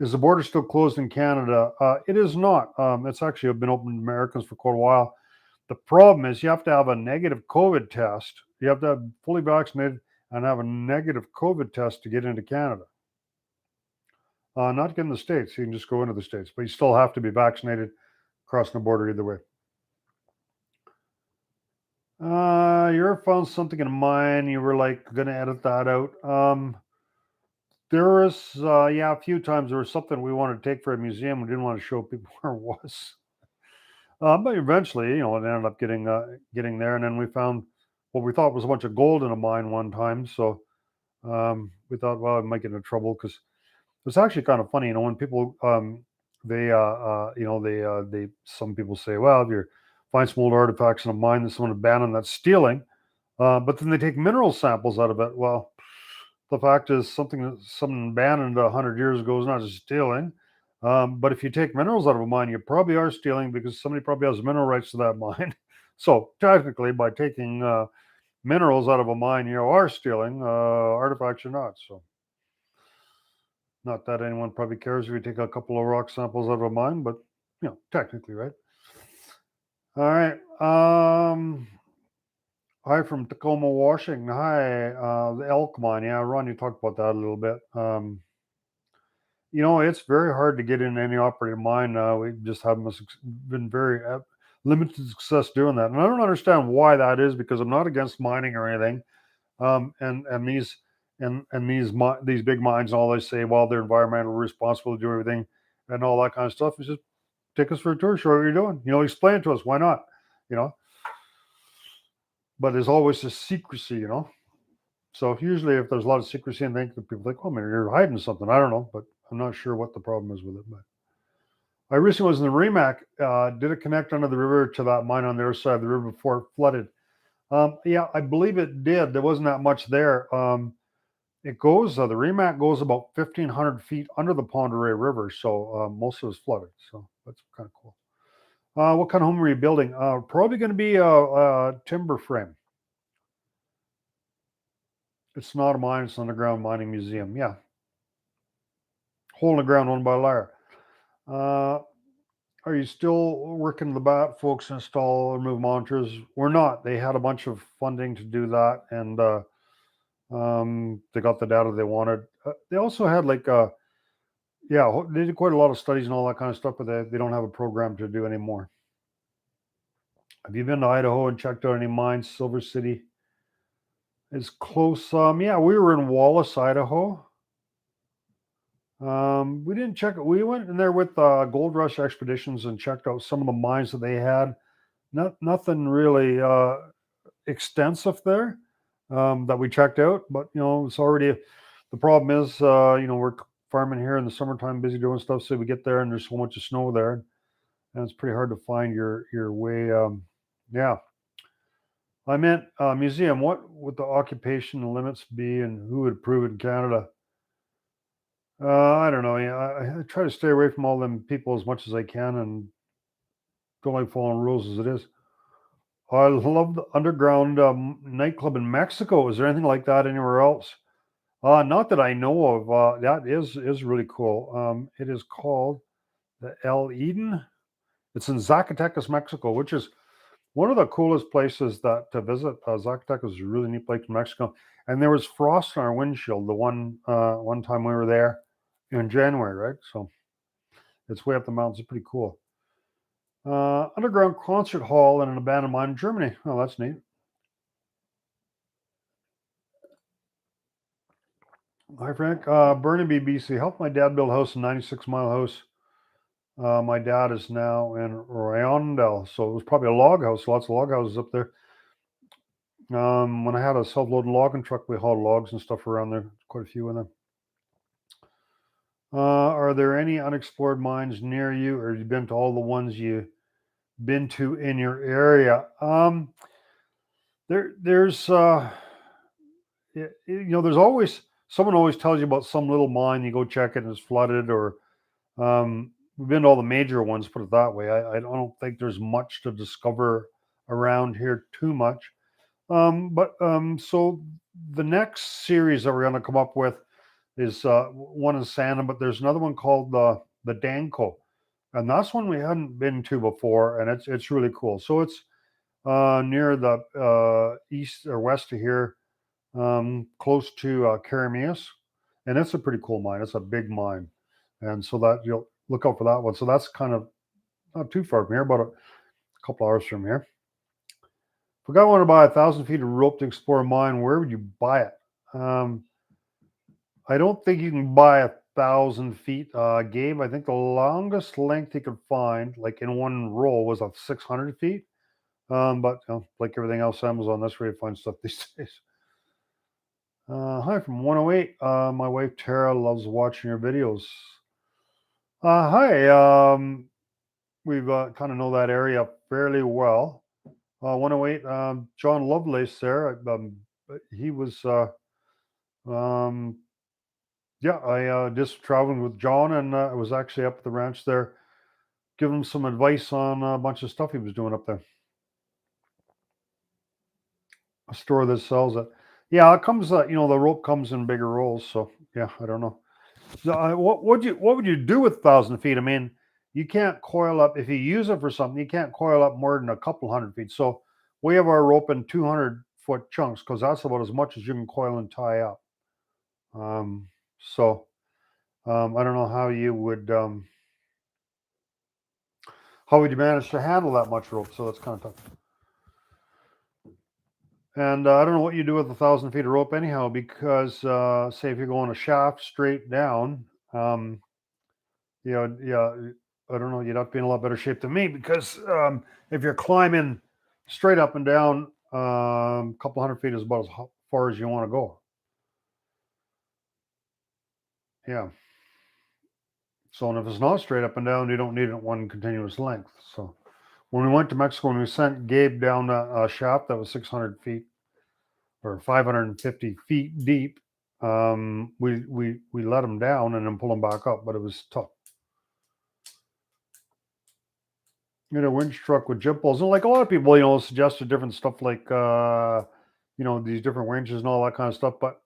Is the border still closed in Canada? It is not. It's actually been open to Americans for quite a while. The problem is you have to have a negative COVID test. You have to have fully vaccinated and have a negative COVID test to get into Canada. Not to get in the States. You can just go into the States, but you still have to be vaccinated crossing the border either way. You ever found something in a mine you were like going to edit that out? There was, yeah, a few times there was something we wanted to take for a museum. We didn't want to show people where it was. But eventually, it ended up getting there, and then we found what we thought was a bunch of gold in a mine one time. So we thought, well, it might get into trouble because it's actually kind of funny, when people they some people say, well, if you find some old artifacts in a mine that someone abandoned, that's stealing. But then they take mineral samples out of it. Well, the fact is, something that someone abandoned 100 years ago is not just stealing. But if you take minerals out of a mine, you probably are stealing because somebody probably has mineral rights to that mine. So technically, by taking minerals out of a mine, you are stealing. Artifacts, you're not. So not that anyone probably cares if you take a couple of rock samples out of a mine, but technically, right? All right. Hi from Tacoma, Washington. Hi, the elk mine. Yeah, Ron, you talked about that a little bit. It's very hard to get in any operating mine. We just haven't been very limited success doing that, and I don't understand why that is because I'm not against mining or anything. And these big mines, all they say, well, they're environmentally responsible to do everything and all that kind of stuff. Is just take us for a tour, show what you're doing. Explain it to us. Why not? But there's always this secrecy, So usually, if there's a lot of secrecy, and think that people think, oh, maybe you're hiding something. I don't know, but I'm not sure what the problem is with it. But I recently was in the Remac. Did it connect under the river to that mine on the other side of the river before it flooded? Yeah, I believe it did. There wasn't that much there. It goes, the Remac goes about 1,500 feet under the Pend Oreille River, so most of it's flooded. So that's kind of cool. What kind of home are you building? Probably going to be a timber frame. It's not a mine, it's an underground mining museum. Yeah. Hole in the ground owned by a liar. Are you still working the bat folks install and remove monitors? We're not. They had a bunch of funding to do that, and they got the data they wanted. They also had they did quite a lot of studies and all that kind of stuff, but they don't have a program to do anymore. Have you been to Idaho and checked out any mines? Silver City is close. Yeah, we were in Wallace, Idaho. We didn't check it. We went in there with Gold Rush Expeditions and checked out some of the mines that they had. Nothing really extensive there that we checked out, but it's already. The problem is, we're farming here in the summertime, busy doing stuff. So we get there and there's so much of snow there, and it's pretty hard to find your way. Yeah. I meant museum. What would the occupation limits be, and who would approve it in Canada? I don't know. Yeah, I try to stay away from all them people as much as I can, and don't like following rules as it is. I love the underground nightclub in Mexico. Is there anything like that anywhere else? Not that I know of. That is really cool. It is called the El Eden. It's in Zacatecas, Mexico, which is one of the coolest places to visit. Zacatecas is a really neat place in Mexico. And there was frost on our windshield the one time we were there in January, right? So it's way up the mountains. It's pretty cool. Underground concert hall in an abandoned mine in Germany. Oh, that's neat. Hi, Frank. Burnaby, BC. Helped my dad build a house, a 96-mile house. My dad is now in Royandel, so it was probably a log house. Lots of log houses up there. When I had a self-loading logging truck, we hauled logs and stuff around there. Quite a few in there. Are there any unexplored mines near you, or have you been to all the ones you've been to in your area? There's there's always someone always tells you about some little mine. You go check it and it's flooded, or we've been to all the major ones. Put it that way. I don't think there's much to discover around here too much. So the next series that we're going to come up with is one in Santa, but there's another one called the Danko, and that's one we hadn't been to before, and it's really cool. So it's near the east or west of here, close to Caramias, and it's a pretty cool mine. It's a big mine, and so that you'll look out for that one. So that's kind of not too far from here, about a couple hours from here. If a guy wanted to buy 1,000 feet of rope to explore a mine, where would you buy it? Um, I don't think you can buy 1,000 feet, Gabe. I think the longest length you could find, like in one roll, was of 600 feet. But like everything else, Amazon, that's where you find stuff these days. Hi from 108. My wife Tara loves watching your videos. Hi. We've kind of know that area fairly well. 108. John Lovelace there. He was. Um, yeah, I just traveling with John, and I was actually up at the ranch there, giving him some advice on a bunch of stuff he was doing up there. A store that sells it. Yeah, it comes. The rope comes in bigger rolls. So yeah, I don't know. So, what would you do with 1,000 feet? I mean, you can't coil up if you use it for something. You can't coil up more than a couple 100 feet. So we have our rope in 200-foot chunks because that's about as much as you can coil and tie up. So I don't know how you would manage to handle that much rope. So that's kind of tough. And I don't know what you do with 1,000 feet of rope anyhow, because say if you're going a shaft straight down, yeah, I don't know, you'd have to be in a lot better shape than me, because if you're climbing straight up and down, a couple 100 feet is about as far as you want to go. Yeah. So, and if it's not straight up and down, you don't need it one continuous length. So, when we went to Mexico and we sent Gabe down a shaft that was 600 feet or 550 feet deep, we let him down and then pull him back up, but it was tough. Winch truck with jib pulls, and like a lot of people, suggested different stuff like these different winches and all that kind of stuff. But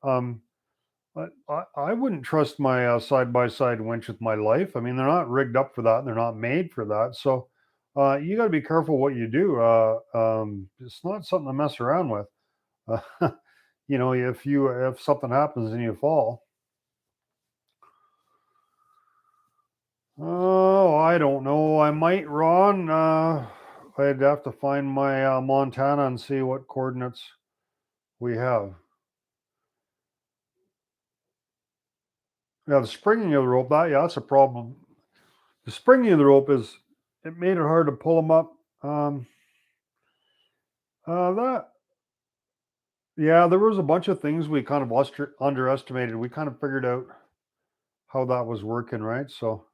I wouldn't trust my side by side winch with my life. I mean, they're not rigged up for that, and they're not made for that. So you got to be careful what you do. It's not something to mess around with. If something happens and you fall. Oh, I don't know. I might, Ron. I'd have to find my Montana and see what coordinates we have. Yeah, the springing of the rope, that's a problem. The springing of the rope it made it hard to pull them up. There was a bunch of things we kind of underestimated. We kind of figured out how that was working, right? So,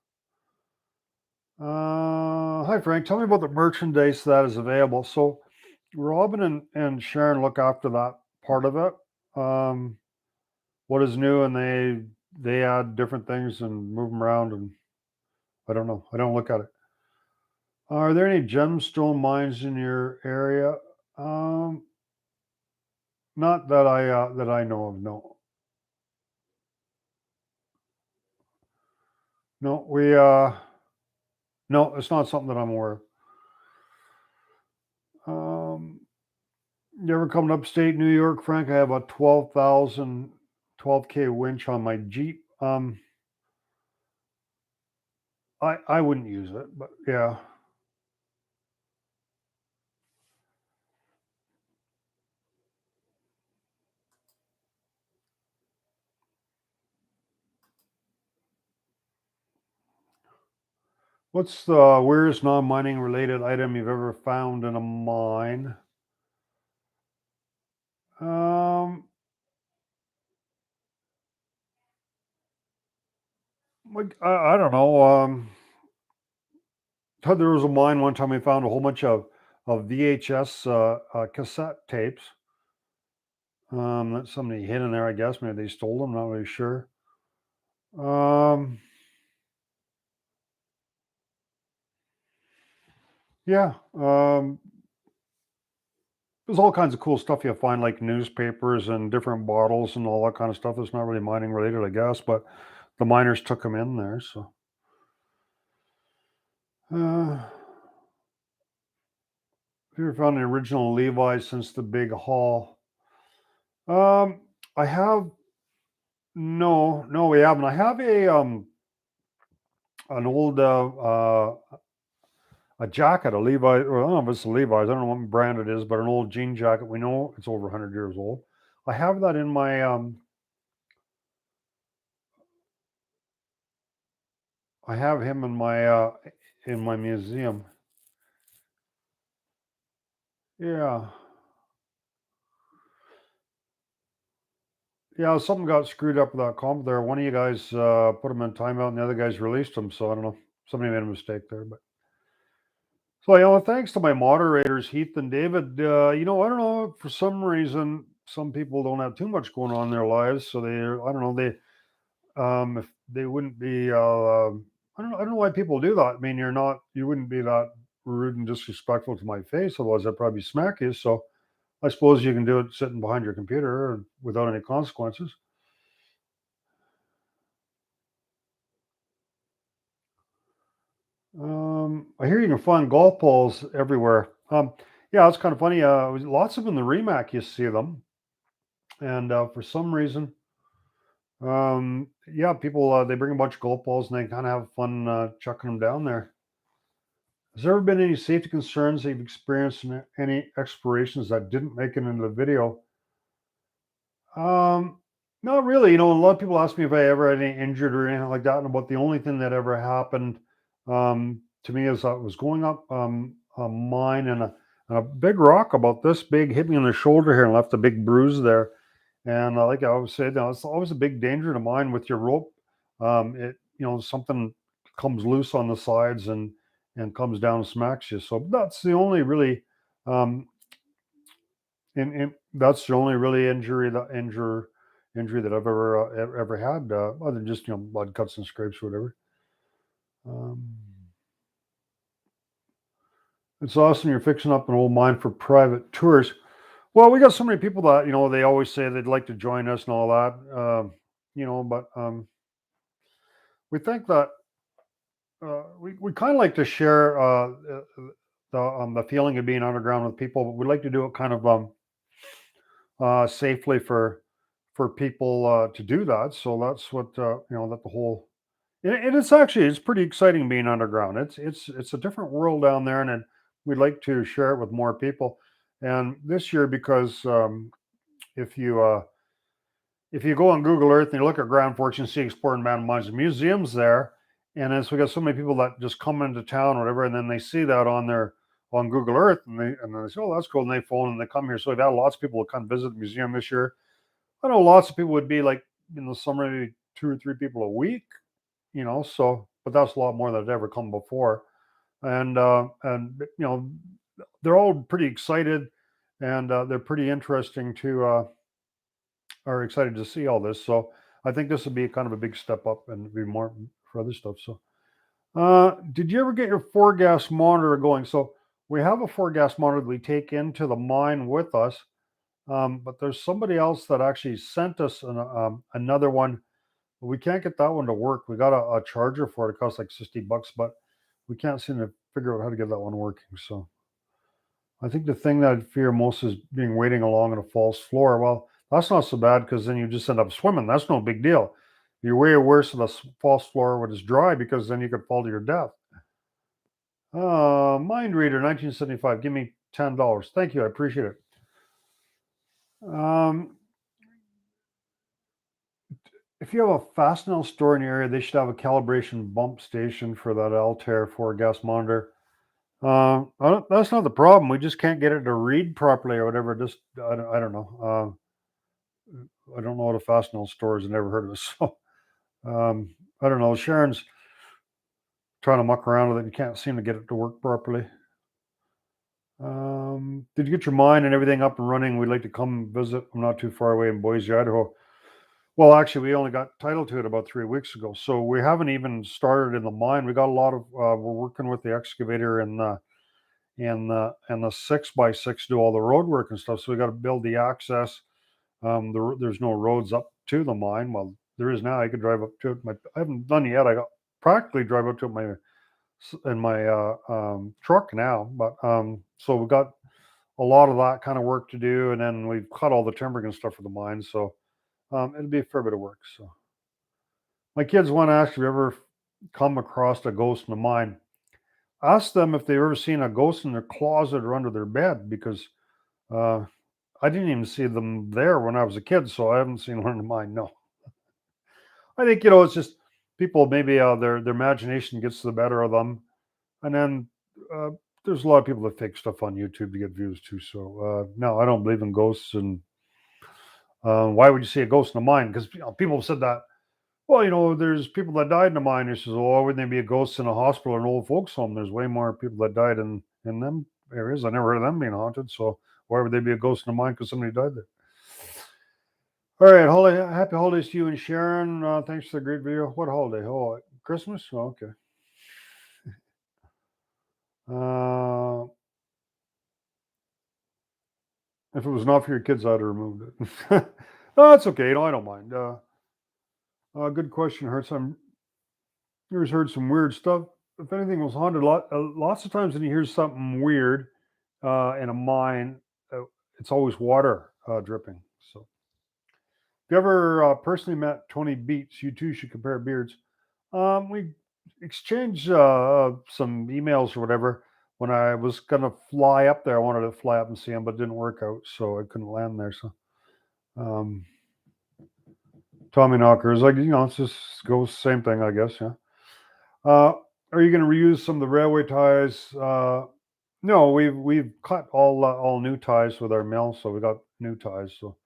hi Frank, tell me about the merchandise that is available. So, Robin and Sharon look after that part of it. What is new, and they add different things and move them around, and I don't know. I don't look at it. Are there any gemstone mines in your area? Um, Not that I know of. No, no, no. It's not something that I'm aware of. You ever come to upstate New York, Frank? I have a 12K winch on my Jeep. I wouldn't use it, but yeah. What's the weirdest non-mining related item you've ever found in a mine? Um, like I don't know. There was a mine one time we found a whole bunch of VHS cassette tapes. That somebody hid in there, I guess. Maybe they stole them. Not really sure. Um, yeah. there's all kinds of cool stuff you find, like newspapers and different bottles and all that kind of stuff. That's not really mining related, I guess, but the miners took them in there. So, have you ever found the original Levi's since the big haul? I have no, we haven't. I have an old a jacket, a Levi. Well, I don't know if it's a Levi's. I don't know what brand it is, but an old jean jacket. We know it's over 100 years old. I have that in my I have him in my museum. Yeah. Yeah, something got screwed up with that comp there. One of you guys put him in timeout and the other guys released him. So I don't know. Somebody made a mistake there, but so thanks to my moderators, Heath and David. I don't know, for some reason some people don't have too much going on in their lives, so I don't know, if they wouldn't be I don't know why people do that. I mean, you wouldn't be that rude and disrespectful to my face, otherwise I'd probably smack you. So I suppose you can do it sitting behind your computer and without any consequences. I hear you can find golf balls everywhere. Yeah, it's kind of funny. Lots of them in the Remac, you see them, and for some reason, yeah, people they bring a bunch of golf balls and they kind of have fun chucking them down there. Has there ever been any safety concerns that you've experienced in any explorations that didn't make it into the video? Um, Not really. A lot of people ask me if I ever had any injured or anything like that, and about the only thing that ever happened to me is I was going up a mine, and a big rock about this big hit me in the shoulder here and left a big bruise there. And like I always said, it's always a big danger to mine with your rope. Something comes loose on the sides and comes down and smacks you. So that's the only really um, that's the only really injury that I've ever had, other than just blood cuts and scrapes or whatever. Um, it's awesome you're fixing up an old mine for private tours. Well, we got so many people that they always say they'd like to join us and all that. But we think that we kind of like to share the feeling of being underground with people, but we like to do it kind of safely for people to do that. So that's what that the whole. And it's pretty exciting being underground. It's a different world down there, and we'd like to share it with more people. And this year, because if you uh, if you go on Google Earth and you look at Grand Forks and see exploring mountain mines and museums there, and as we got so many people that just come into town, or whatever, and then they see that on Google Earth, and then they say, "Oh, that's cool," and they phone and they come here. So we've had lots of people to come visit the museum this year. I know lots of people would be like in the summer, maybe 2 or 3 people a week, So, but that's a lot more than had ever come before, and they're all pretty excited, and they're pretty interesting to are excited to see all this. So I think this will be kind of a big step up and be more for other stuff. So, did you ever get your 4-gas monitor going? So we have a 4-gas monitor that we take into the mine with us, but there's somebody else that actually sent us another one. We can't get that one to work. We got a charger for it. It costs like $60, but we can't seem to figure out how to get that one working. So I think the thing that I'd fear most is being wading along in a false floor. Well, that's not so bad because then you just end up swimming. That's no big deal. You're way worse with a false floor when it's dry because then you could fall to your death. Mind Reader 1975. Give me $10. Thank you. I appreciate it. If you have a Fastenal store in the area, they should have a calibration bump station for that Altair 4-gas monitor. That's not the problem. We just can't get it to read properly or whatever. I don't know. I don't know what a Fastenal store is. I never heard of it. So I don't know. Sharon's trying to muck around with it. You can't seem to get it to work properly. Did you get your mine and everything up and running? We'd like to come visit. I'm not too far away in Boise, Idaho. Well, actually, we only got title to it about 3 weeks ago, so we haven't even started in the mine. We got a lot of. We're working with the excavator and the 6x6 do all the road work and stuff. So we got to build the access. There's no roads up to the mine. Well, there is now. I could drive up to it. I haven't done it yet. I got practically drive up to it in my truck now. But so we got a lot of that kind of work to do, and then we've cut all the timbering and stuff for the mine. So it'll be a fair bit of work. So my kids want to ask if you ever come across a ghost in the mine. Ask them if they've ever seen a ghost in their closet or under their bed, because uh, I didn't even see them there when I was a kid, so I haven't seen one in mine. No, I think it's just people maybe their imagination gets the better of them, and then uh, there's a lot of people that fake stuff on YouTube to get views too. So no, I don't believe in ghosts. And why would you see a ghost in a mine? Because people have said that. Well, there's people that died in the mine. He says, "Oh, why wouldn't there be a ghost in a hospital or an old folks home? There's way more people that died in them areas. I never heard of them being haunted. So why would there be a ghost in the mine because somebody died there?" All right, happy holidays to you and Sharon. Thanks for the great video. What holiday? Oh, Christmas? Oh, okay. If it was not for your kids, I'd have removed it. No, that's okay. I don't mind. Good question, Hertz. Here's heard some weird stuff. If anything was haunted, lots of times when you hear something weird in a mine, it's always water dripping. So, if you ever personally met Tony Beats, you two should compare beards. We exchanged some emails or whatever. When I was gonna fly up there, I wanted to fly up and see him, but it didn't work out, so I couldn't land there. So, um, Tommy Knocker is like, it's just goes same thing, I guess. Yeah. Are you going to reuse some of the railway ties? No, we've cut all new ties with our mill, so we got new ties. So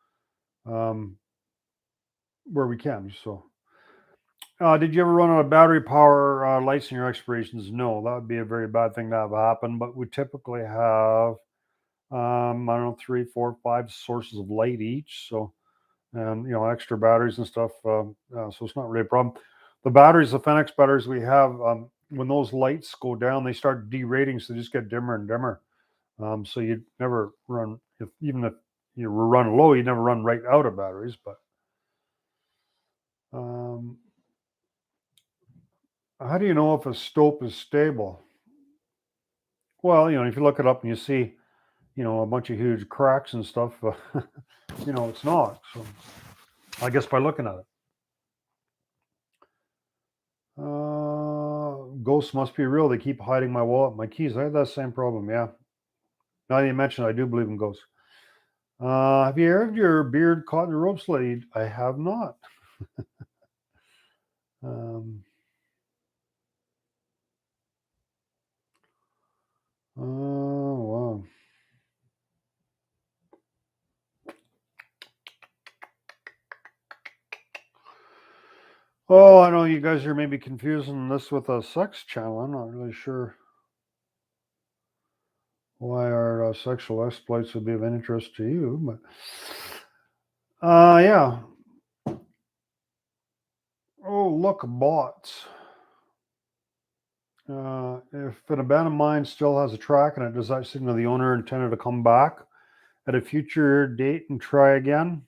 where we can. So did you ever run out of battery power lights in your explorations? No, that would be a very bad thing to have happen. But we typically have I don't know, 3, 4, 5 sources of light each. So and extra batteries and stuff. So it's not really a problem. The batteries, the Fenix batteries we have, when those lights go down, they start derating, so they just get dimmer and dimmer. So you never run, even if you run low, you never run right out of batteries. But how do you know if a stope is stable? Well, if you look it up and you see, a bunch of huge cracks and stuff, it's not. So I guess by looking at it. Ghosts must be real. They keep hiding my wallet, my keys. I had that same problem. Yeah. Now that you mentioned, I do believe in ghosts. Have you ever had your beard caught in a rope slide? I have not. Wow. Oh, I know you guys are maybe confusing this with a sex channel. I'm not really sure why our sexual exploits would be of interest to you, but yeah. Oh, look, bots. If an abandoned mine still has a track in it, does that signal the owner intended to come back at a future date and try again?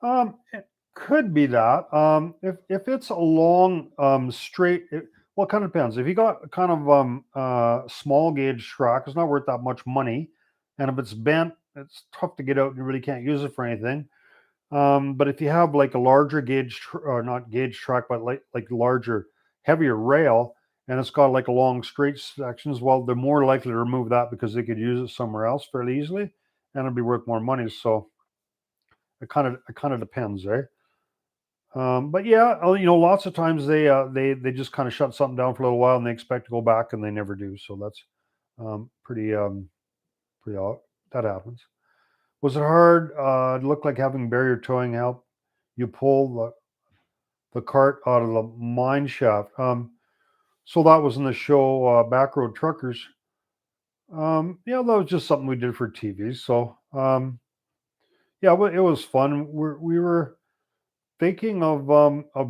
It could be that. If it's a long straight, well, it kind of depends. If you got kind of small gauge track, it's not worth that much money, and if it's bent, it's tough to get out. And you really can't use it for anything. But if you have like a larger gauge, or not gauge track, but like larger, heavier rail, and it's got like a long straight sections, well, they're more likely to remove that because they could use it somewhere else fairly easily, and it'll be worth more money. So it kind of depends, eh? But yeah, lots of times they just kind of shut something down for a little while and they expect to go back and they never do. So that's pretty odd. That happens. Was it hard? It looked like having barrier towing help. You pull the cart out of the mine shaft. So that was in the show Backroad Truckers. Yeah, that was just something we did for TV. So yeah, it was fun. We were thinking of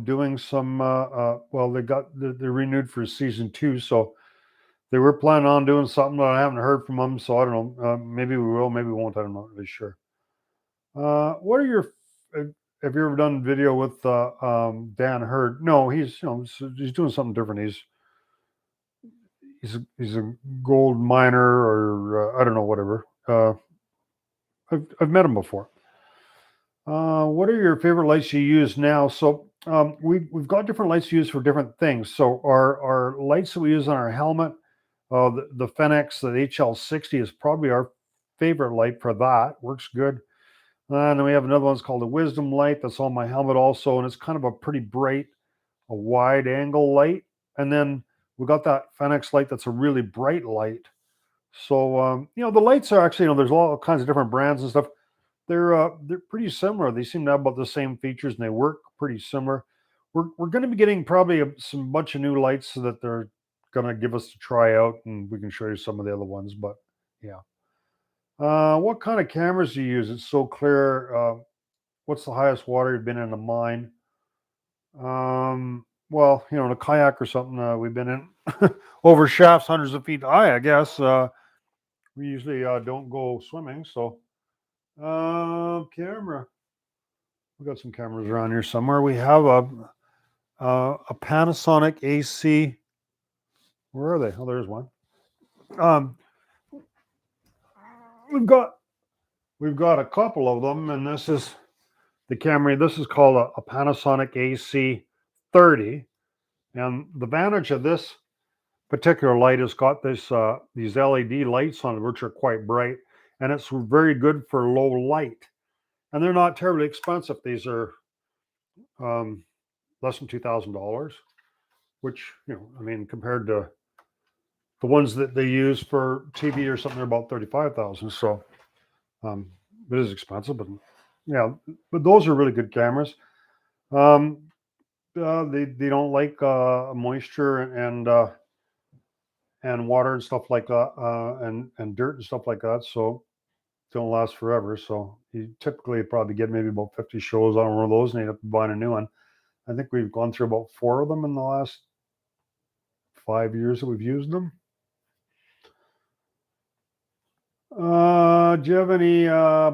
doing some. Well, they renewed for season 2, so they were planning on doing something, but I haven't heard from them, so I don't know. Maybe we will, maybe we won't. I'm not really sure. What are your? Have you ever done video with Dan Hurd? No, he's doing something different. He's a gold miner, or I don't know, whatever. I've met him before. What are your favorite lights you use now? So we've got different lights used for different things. So our lights that we use on our helmet, the Fenix, the HL60 is probably our favorite light for that. Works good. And then we have another one that's called a Wisdom light that's on my helmet also, and it's kind of a pretty bright, a wide angle light. And then we got that Fenix light that's a really bright light. So the lights are actually, there's all kinds of different brands and stuff. They're pretty similar. They seem to have about the same features, and they work pretty similar. We're going to be getting probably some bunch of new lights so that they're going to give us to try out, and we can show you some of the other ones. But yeah. What kind of cameras do you use? It's so clear. What's the highest water you've been in a mine? Well, in a kayak or something, we've been in over shafts hundreds of feet high, I guess. We usually don't go swimming, so camera. We got some cameras around here somewhere. We have a Panasonic AC. Where are they? Oh, there's one. We've got a couple of them, and this is the camera. This is called a Panasonic AC 30, and the advantage of this particular light has got these LED lights on it, which are quite bright, and it's very good for low light. And they're not terribly expensive. These are less than $2,000, which compared to the ones that they use for TV or something, they're about 35,000. So it is expensive, but yeah, but those are really good cameras. They don't like moisture and water and stuff like that, and dirt and stuff like that. So don't last forever. So you typically probably get maybe about 50 shows on one of those, and you end up buying a new one. I think we've gone through about 4 of them in the last 5 years that we've used them. Do you have any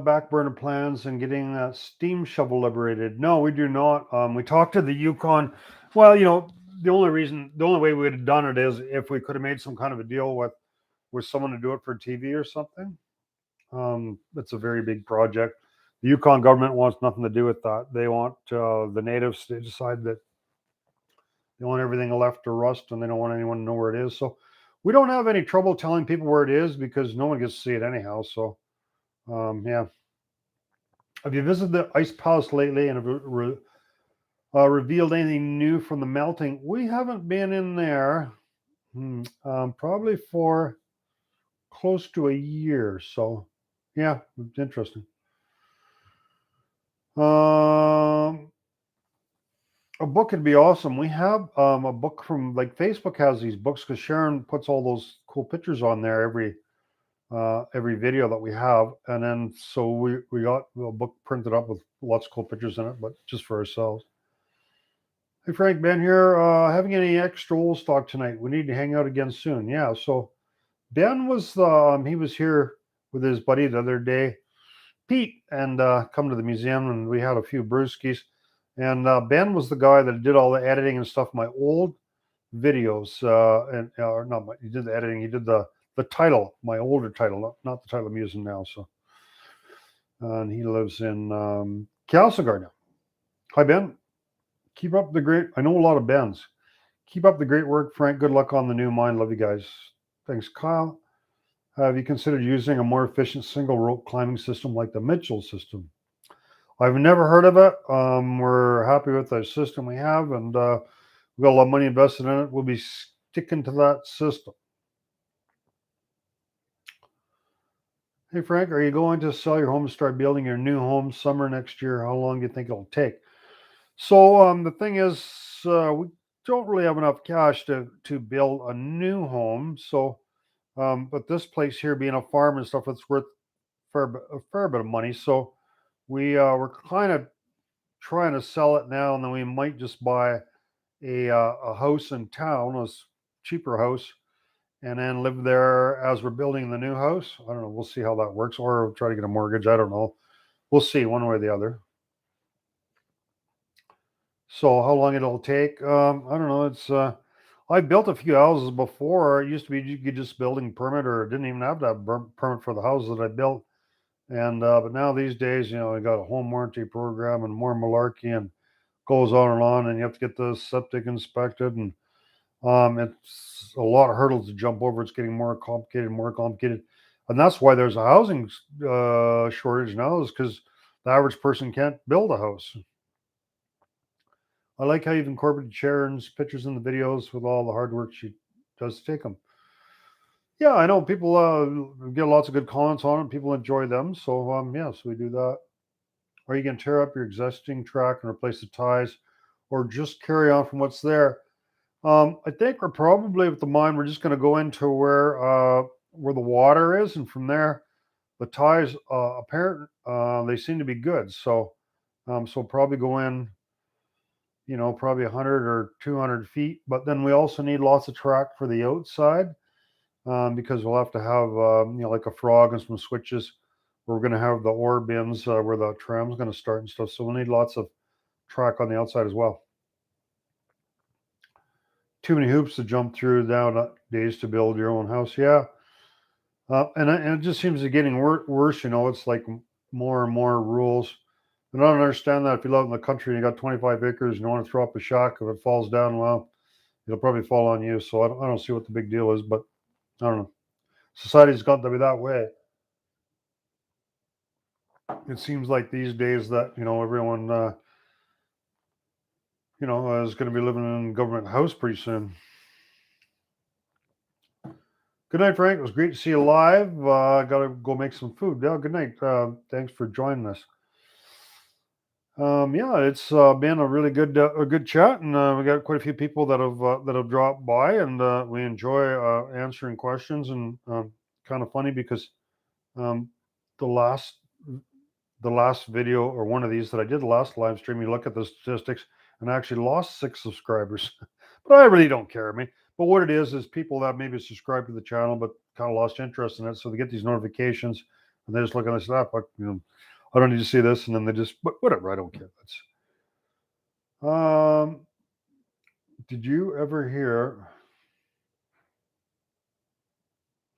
back burner plans in getting that steam shovel liberated? No, we do not. We talked to the Yukon. Well, the only way we would have done it is if we could have made some kind of a deal with someone to do it for TV or something. It's a very big project. The Yukon government wants nothing to do with that. They want the natives to decide that they want everything left to rust, and they don't want anyone to know where it is. So we don't have any trouble telling people where it is because no one gets to see it anyhow. So yeah. Have you visited the Ice Palace lately and have revealed anything new from the melting? We haven't been in there probably for close to a year. So yeah, it's interesting. A book would be awesome. We have a book from, like, Facebook has these books because Sharon puts all those cool pictures on there every video that we have, and then so we got a book printed up with lots of cool pictures in it, but just for ourselves. Hey Frank, Ben here. Having any extra old stock tonight? We need to hang out again soon. Yeah. So Ben was he was here with his buddy the other day, Pete, and come to the museum, and we had a few brewskis. And Ben was the guy that did all the editing and stuff. My old videos, and or not my, he did the editing. He did the title, my older title, not the title I'm using now. So, and he lives in Castlegar now. Hi Ben, keep up the great. I know a lot of Bens. Keep up the great work, Frank. Good luck on the new mine. Love you guys. Thanks, Kyle. Have you considered using a more efficient single rope climbing system like the Mitchell system? I've never heard of it. We're happy with the system we have, and we've got a lot of money invested in it. We'll be sticking to that system. Hey, Frank, are you going to sell your home and start building your new home summer next year? How long do you think it'll take? So the thing is, we don't really have enough cash to build a new home. So, but this place here being a farm and stuff, it's worth a fair bit of money. So we're kind of trying to sell it now, and then we might just buy a house in town, a cheaper house, and then live there as we're building the new house. I don't know. We'll see how that works, or try to get a mortgage. I don't know. We'll see one way or the other. So how long it'll take? I don't know. It's I built a few houses before. It used to be you could just building permit, or didn't even have to have permit for the houses that I built. And but now these days, we got a home warranty program and more malarkey, and goes on, and you have to get the septic inspected, and it's a lot of hurdles to jump over. It's getting more complicated, and that's why there's a housing shortage now. Is because the average person can't build a house. I like how you've incorporated Sharon's pictures in the videos with all the hard work she does to take them. Yeah, I know people get lots of good comments on it. People enjoy them, so yeah, so we do that. Are you going to tear up your existing track and replace the ties, or just carry on from what's there? I think we're probably with the mine. We're just going to go into where the water is, and from there, the ties they seem to be good. So probably go in, probably 100 or 200 feet. But then we also need lots of track for the outside, because we'll have to have like a frog and some switches. We're going to have the ore bins where the tram's going to start and stuff. So we'll need lots of track on the outside as well. Too many hoops to jump through nowadays to build your own house. Yeah. And it just seems to be getting worse. It's like more and more rules. And I don't understand that if you live in the country and you got 25 acres and you want to throw up a shack, if it falls down, well, it'll probably fall on you. So I don't see what the big deal is, but I don't know. Society's got to be that way. It seems like these days that, everyone, is going to be living in a government house pretty soon. Good night, Frank. It was great to see you live. I got to go make some food. Yeah, good night. Thanks for joining us. Yeah, it's been a good chat, and we got quite a few people that have dropped by, and we enjoy answering questions. And kind of funny because um, the last the last video, or one of these that I did, the last live stream, you look at the statistics, and I actually lost 6 subscribers. But I really don't care. I mean, but what it is people that maybe subscribed to the channel but kind of lost interest in it, so they get these notifications and they just look at this stuff like, I don't need to see this, and then they just, but whatever, I don't care. That's did you ever hear?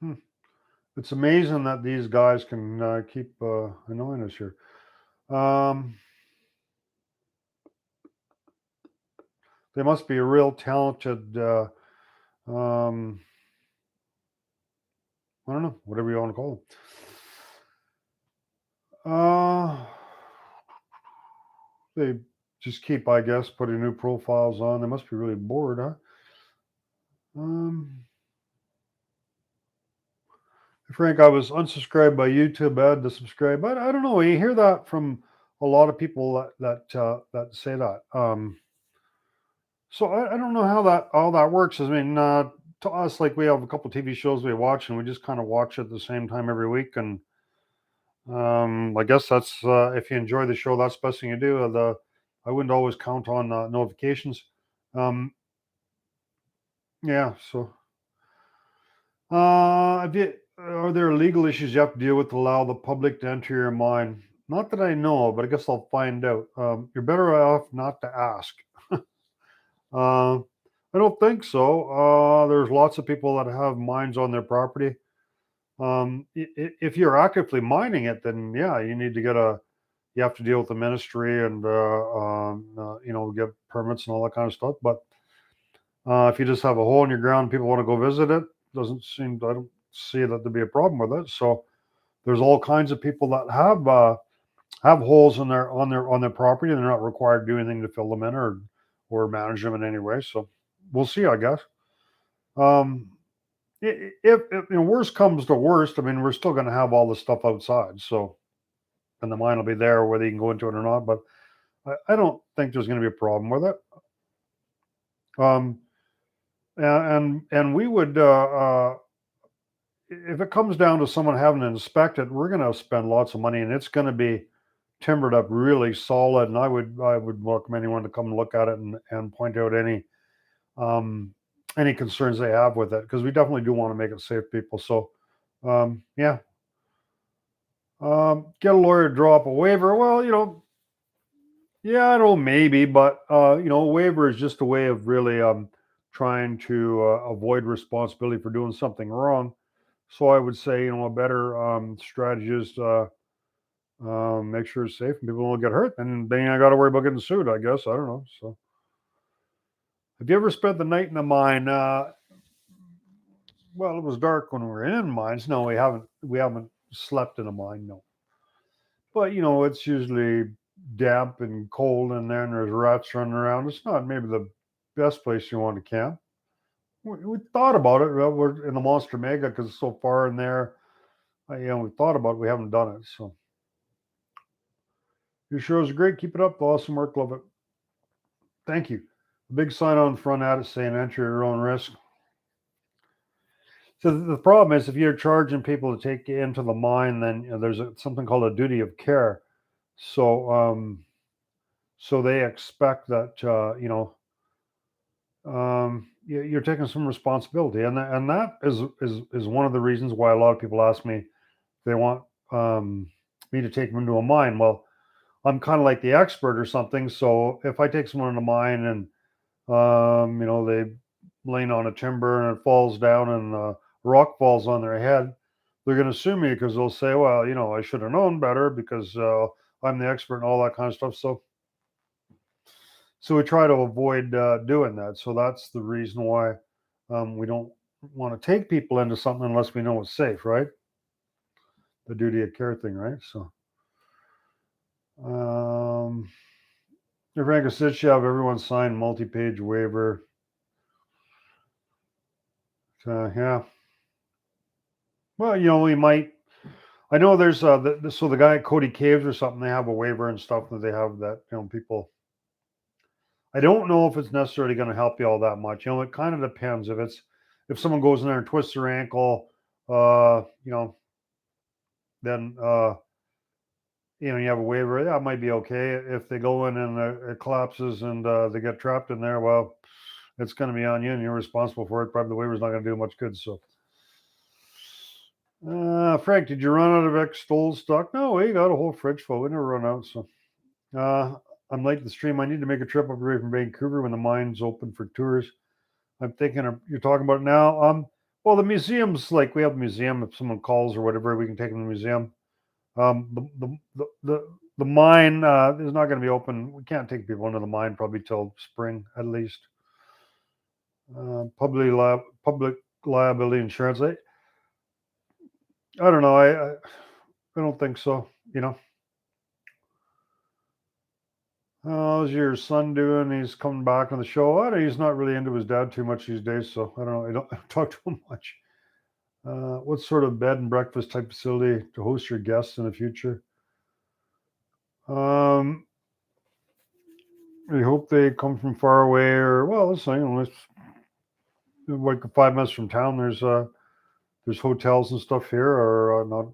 Hmm, it's amazing that these guys can keep annoying us here. They must be a real talented um I don't know, whatever you want to call them. They just keep, I guess, putting new profiles on. They must be really bored, huh? Frank, I was unsubscribed by YouTube. I had to subscribe, but I don't know. You hear that from a lot of people that say that. So I don't know how that works. I mean, to us, like we have a couple TV shows we watch, and we just kind of watch at the same time every week. And I guess that's if you enjoy the show, that's the best thing you do. I wouldn't always count on notifications. Um, yeah. So, are there legal issues you have to deal with to allow the public to enter your mine? Not that I know, but I guess I'll find out. You're better off not to ask. Uh, I don't think so. There's lots of people that have mines on their property. If you're actively mining it, then yeah, you have to deal with the ministry and get permits and all that kind of stuff. But if you just have a hole in your ground, people want to go visit it. I don't see that to be a problem with it. So there's all kinds of people that have holes in on their property, and they're not required to do anything to fill them in or manage them in any way. So we'll see, I guess. Um, if worst comes to worst, I mean, we're still going to have all the stuff outside. So, and the mine will be there whether you can go into it or not. But I don't think there's going to be a problem with it. Um, and we would, if it comes down to someone having to inspect it, we're going to spend lots of money, and it's going to be timbered up really solid. And I would welcome anyone to come and look at it and point out any any concerns they have with it, because we definitely do want to make it safe, people. So, yeah, get a lawyer to draw up a waiver. Well, yeah, I don't know, maybe, but a waiver is just a way of really trying to avoid responsibility for doing something wrong. So I would say, a better strategy is make sure it's safe and people don't get hurt, and then I got to worry about getting sued, I guess. I don't know. So, have you ever spent the night in a mine? Well, it was dark when we were in mines. No, we haven't. We haven't slept in a mine. No, but it's usually damp and cold in there, and there's rats running around. It's not maybe the best place you want to camp. We thought about it. Well, we're in the Monster Mega because it's so far in there. We thought about it. We haven't done it. So your shows are great. Keep it up. Awesome work. Love it. Thank you. A big sign on the front at it saying enter your own risk. So the problem is if you're charging people to take you into the mine, then there's something called a duty of care. So they expect that you're taking some responsibility, and that is one of the reasons why a lot of people ask me if they want me to take them into a mine. Well, I'm kind of like the expert or something. So if I take someone in a mine and they laying on a timber and it falls down and rock falls on their head, they're going to sue me because they'll say, well, I should have known better because I'm the expert and all that kind of stuff. So we try to avoid doing that. So that's the reason why we don't want to take people into something unless we know it's safe, right? The duty of care thing, right? So, if Frank says you have everyone sign multi-page waiver. Yeah. Well, we might. I know there's so the guy at Cody Caves or something. They have a waiver and stuff that they have that people. I don't know if it's necessarily going to help you all that much. It kind of depends. If someone goes in there and twists their ankle, then you have a waiver. That might be okay. If they go in and it collapses and they get trapped in there, well, it's going to be on you and you're responsible for it. Probably the waiver's not going to do much good. So, Frank, did you run out of X-Stol stock? No, we got a whole fridge full. We never run out. So, I'm late to the stream. I need to make a trip up away from Vancouver when the mine's open for tours. I'm thinking you're talking about it now. Well, the museum's like we have a museum. If someone calls or whatever, we can take them to the museum. The mine is not going to be open. We can't take people into the mine probably till spring at least. Public liability insurance. I don't know. I don't think so. How's your son doing? He's coming back on the show. He's not really into his dad too much these days, so I don't know. I don't talk to him much. What sort of bed and breakfast type facility to host your guests in the future? We hope they come from far away, or well, let's say, like 5 minutes from town. There's hotels and stuff here, or not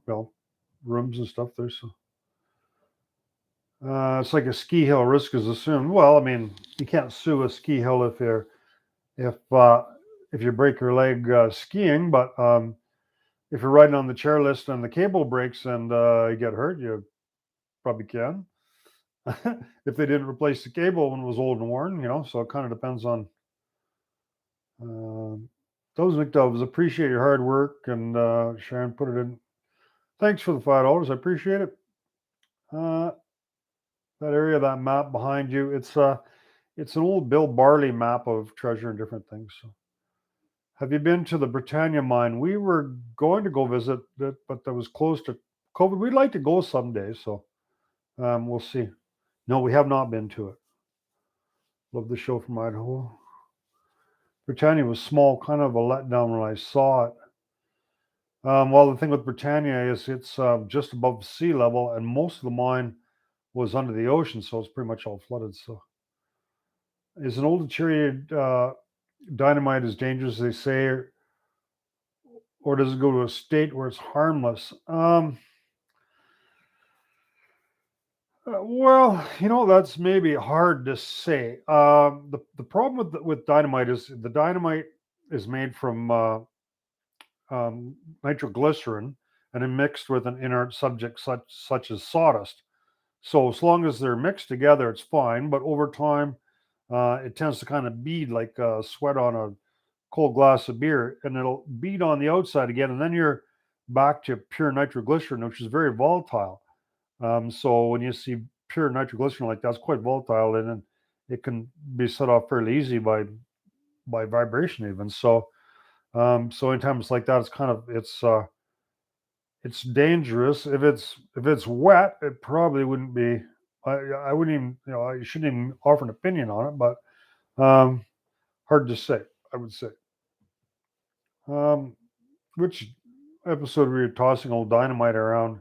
rooms and stuff there. So it's like a ski hill. Risk is assumed. Well, I mean, you can't sue a ski hill if you break your leg skiing, but if you're riding on the chairlift and the cable breaks and you get hurt, you probably can. If they didn't replace the cable when it was old and worn, so it kind of depends on. Those McDoves, appreciate your hard work, and Sharon put it in. Thanks for the $5. I appreciate it. That area, that map behind you, it's an old Bill Barley map of treasure and different things. So, have you been to the Britannia mine? We were going to go visit it, but that was close to COVID. We'd like to go someday, so we'll see. No, we have not been to it. Love the show from Idaho. Britannia was small, kind of a letdown when I saw it. Well, the thing with Britannia is it's just above sea level, and most of the mine was under the ocean, so it's pretty much all flooded. So, is an old deteriorated dynamite as dangerous as they say, or does it go to a state where it's harmless? Well, that's maybe hard to say. The problem with dynamite is the dynamite is made from nitroglycerin and then mixed with an inert subject such as sawdust. So as long as they're mixed together, it's fine. But over time, it tends to kind of bead like sweat on a cold glass of beer, and it'll bead on the outside again, and then you're back to pure nitroglycerin, which is very volatile. So when you see pure nitroglycerin like that's quite volatile, and then it can be set off fairly easy by vibration even. So anytime it's like that, it's kind of it's dangerous. If it's wet, it probably wouldn't be. I wouldn't even I shouldn't even offer an opinion on it, but hard to say. I would say. Which episode we were tossing old dynamite around?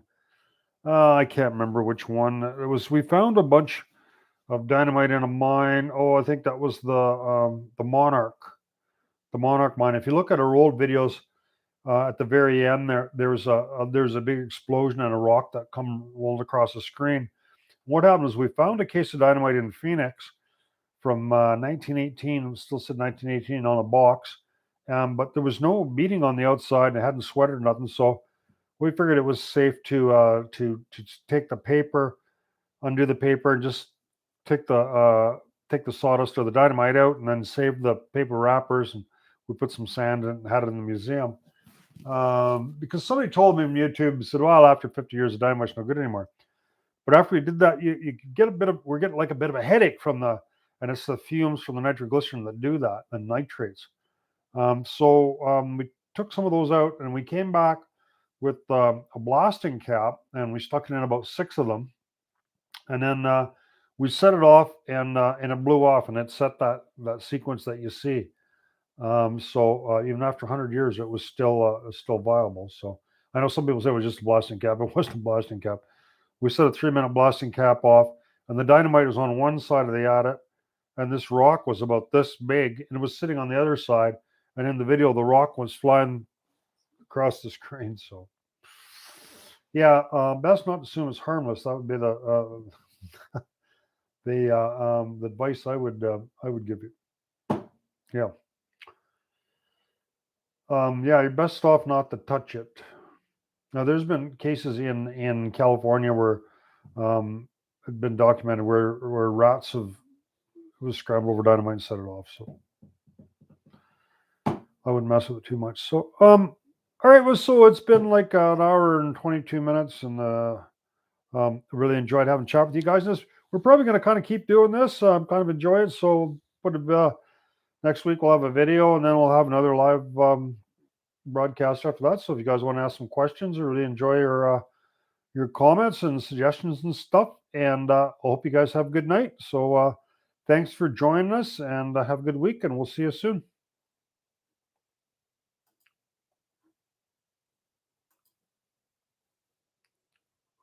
I can't remember which one it was. We found a bunch of dynamite in a mine. Oh, I think that was the Monarch mine. If you look at our old videos, at the very end, there's a big explosion and a rock that come rolled across the screen. What happened was we found a case of dynamite in Phoenix from 1918. It still said 1918 on a box, but there was no beading on the outside, and it hadn't sweated or nothing. So we figured it was safe to take the paper, undo the paper, and just take the sawdust or the dynamite out, and then save the paper wrappers. And we put some sand in and had it in the museum. Because somebody told me on YouTube, said, "Well, after 50 years, the dynamite's no good anymore." But after we did that, you get we're getting like a bit of a headache and it's the fumes from the nitroglycerin that do that, and nitrates. So we took some of those out, and we came back with a blasting cap, and we stuck it in about 6 of them, and then we set it off, and it blew off, and it set that sequence that you see. So even after 100 years, it was still viable. So I know some people say it was just a blasting cap. It wasn't a blasting cap. We set a 3-minute blasting cap off, and the dynamite was on one side of the adit, and this rock was about this big, and it was sitting on the other side. And in the video, the rock was flying across the screen. So yeah, best not to assume it's harmless. That would be the advice I would give you. Yeah. Yeah, you're best off not to touch it. Now, there's been cases in California where it's been documented where rats have scrambled over dynamite and set it off. So I wouldn't mess with it too much. So all right, well, so it's been like an hour and 22 minutes, and really enjoyed having a chat with you guys. We're probably going to kind of keep doing this. Kind of enjoy it. So next week we'll have a video, and then we'll have another live broadcast after that. So if you guys want to ask some questions, I really enjoy your comments and suggestions and stuff. And I hope you guys have a good night. So thanks for joining us, and have a good week, and we'll see you soon.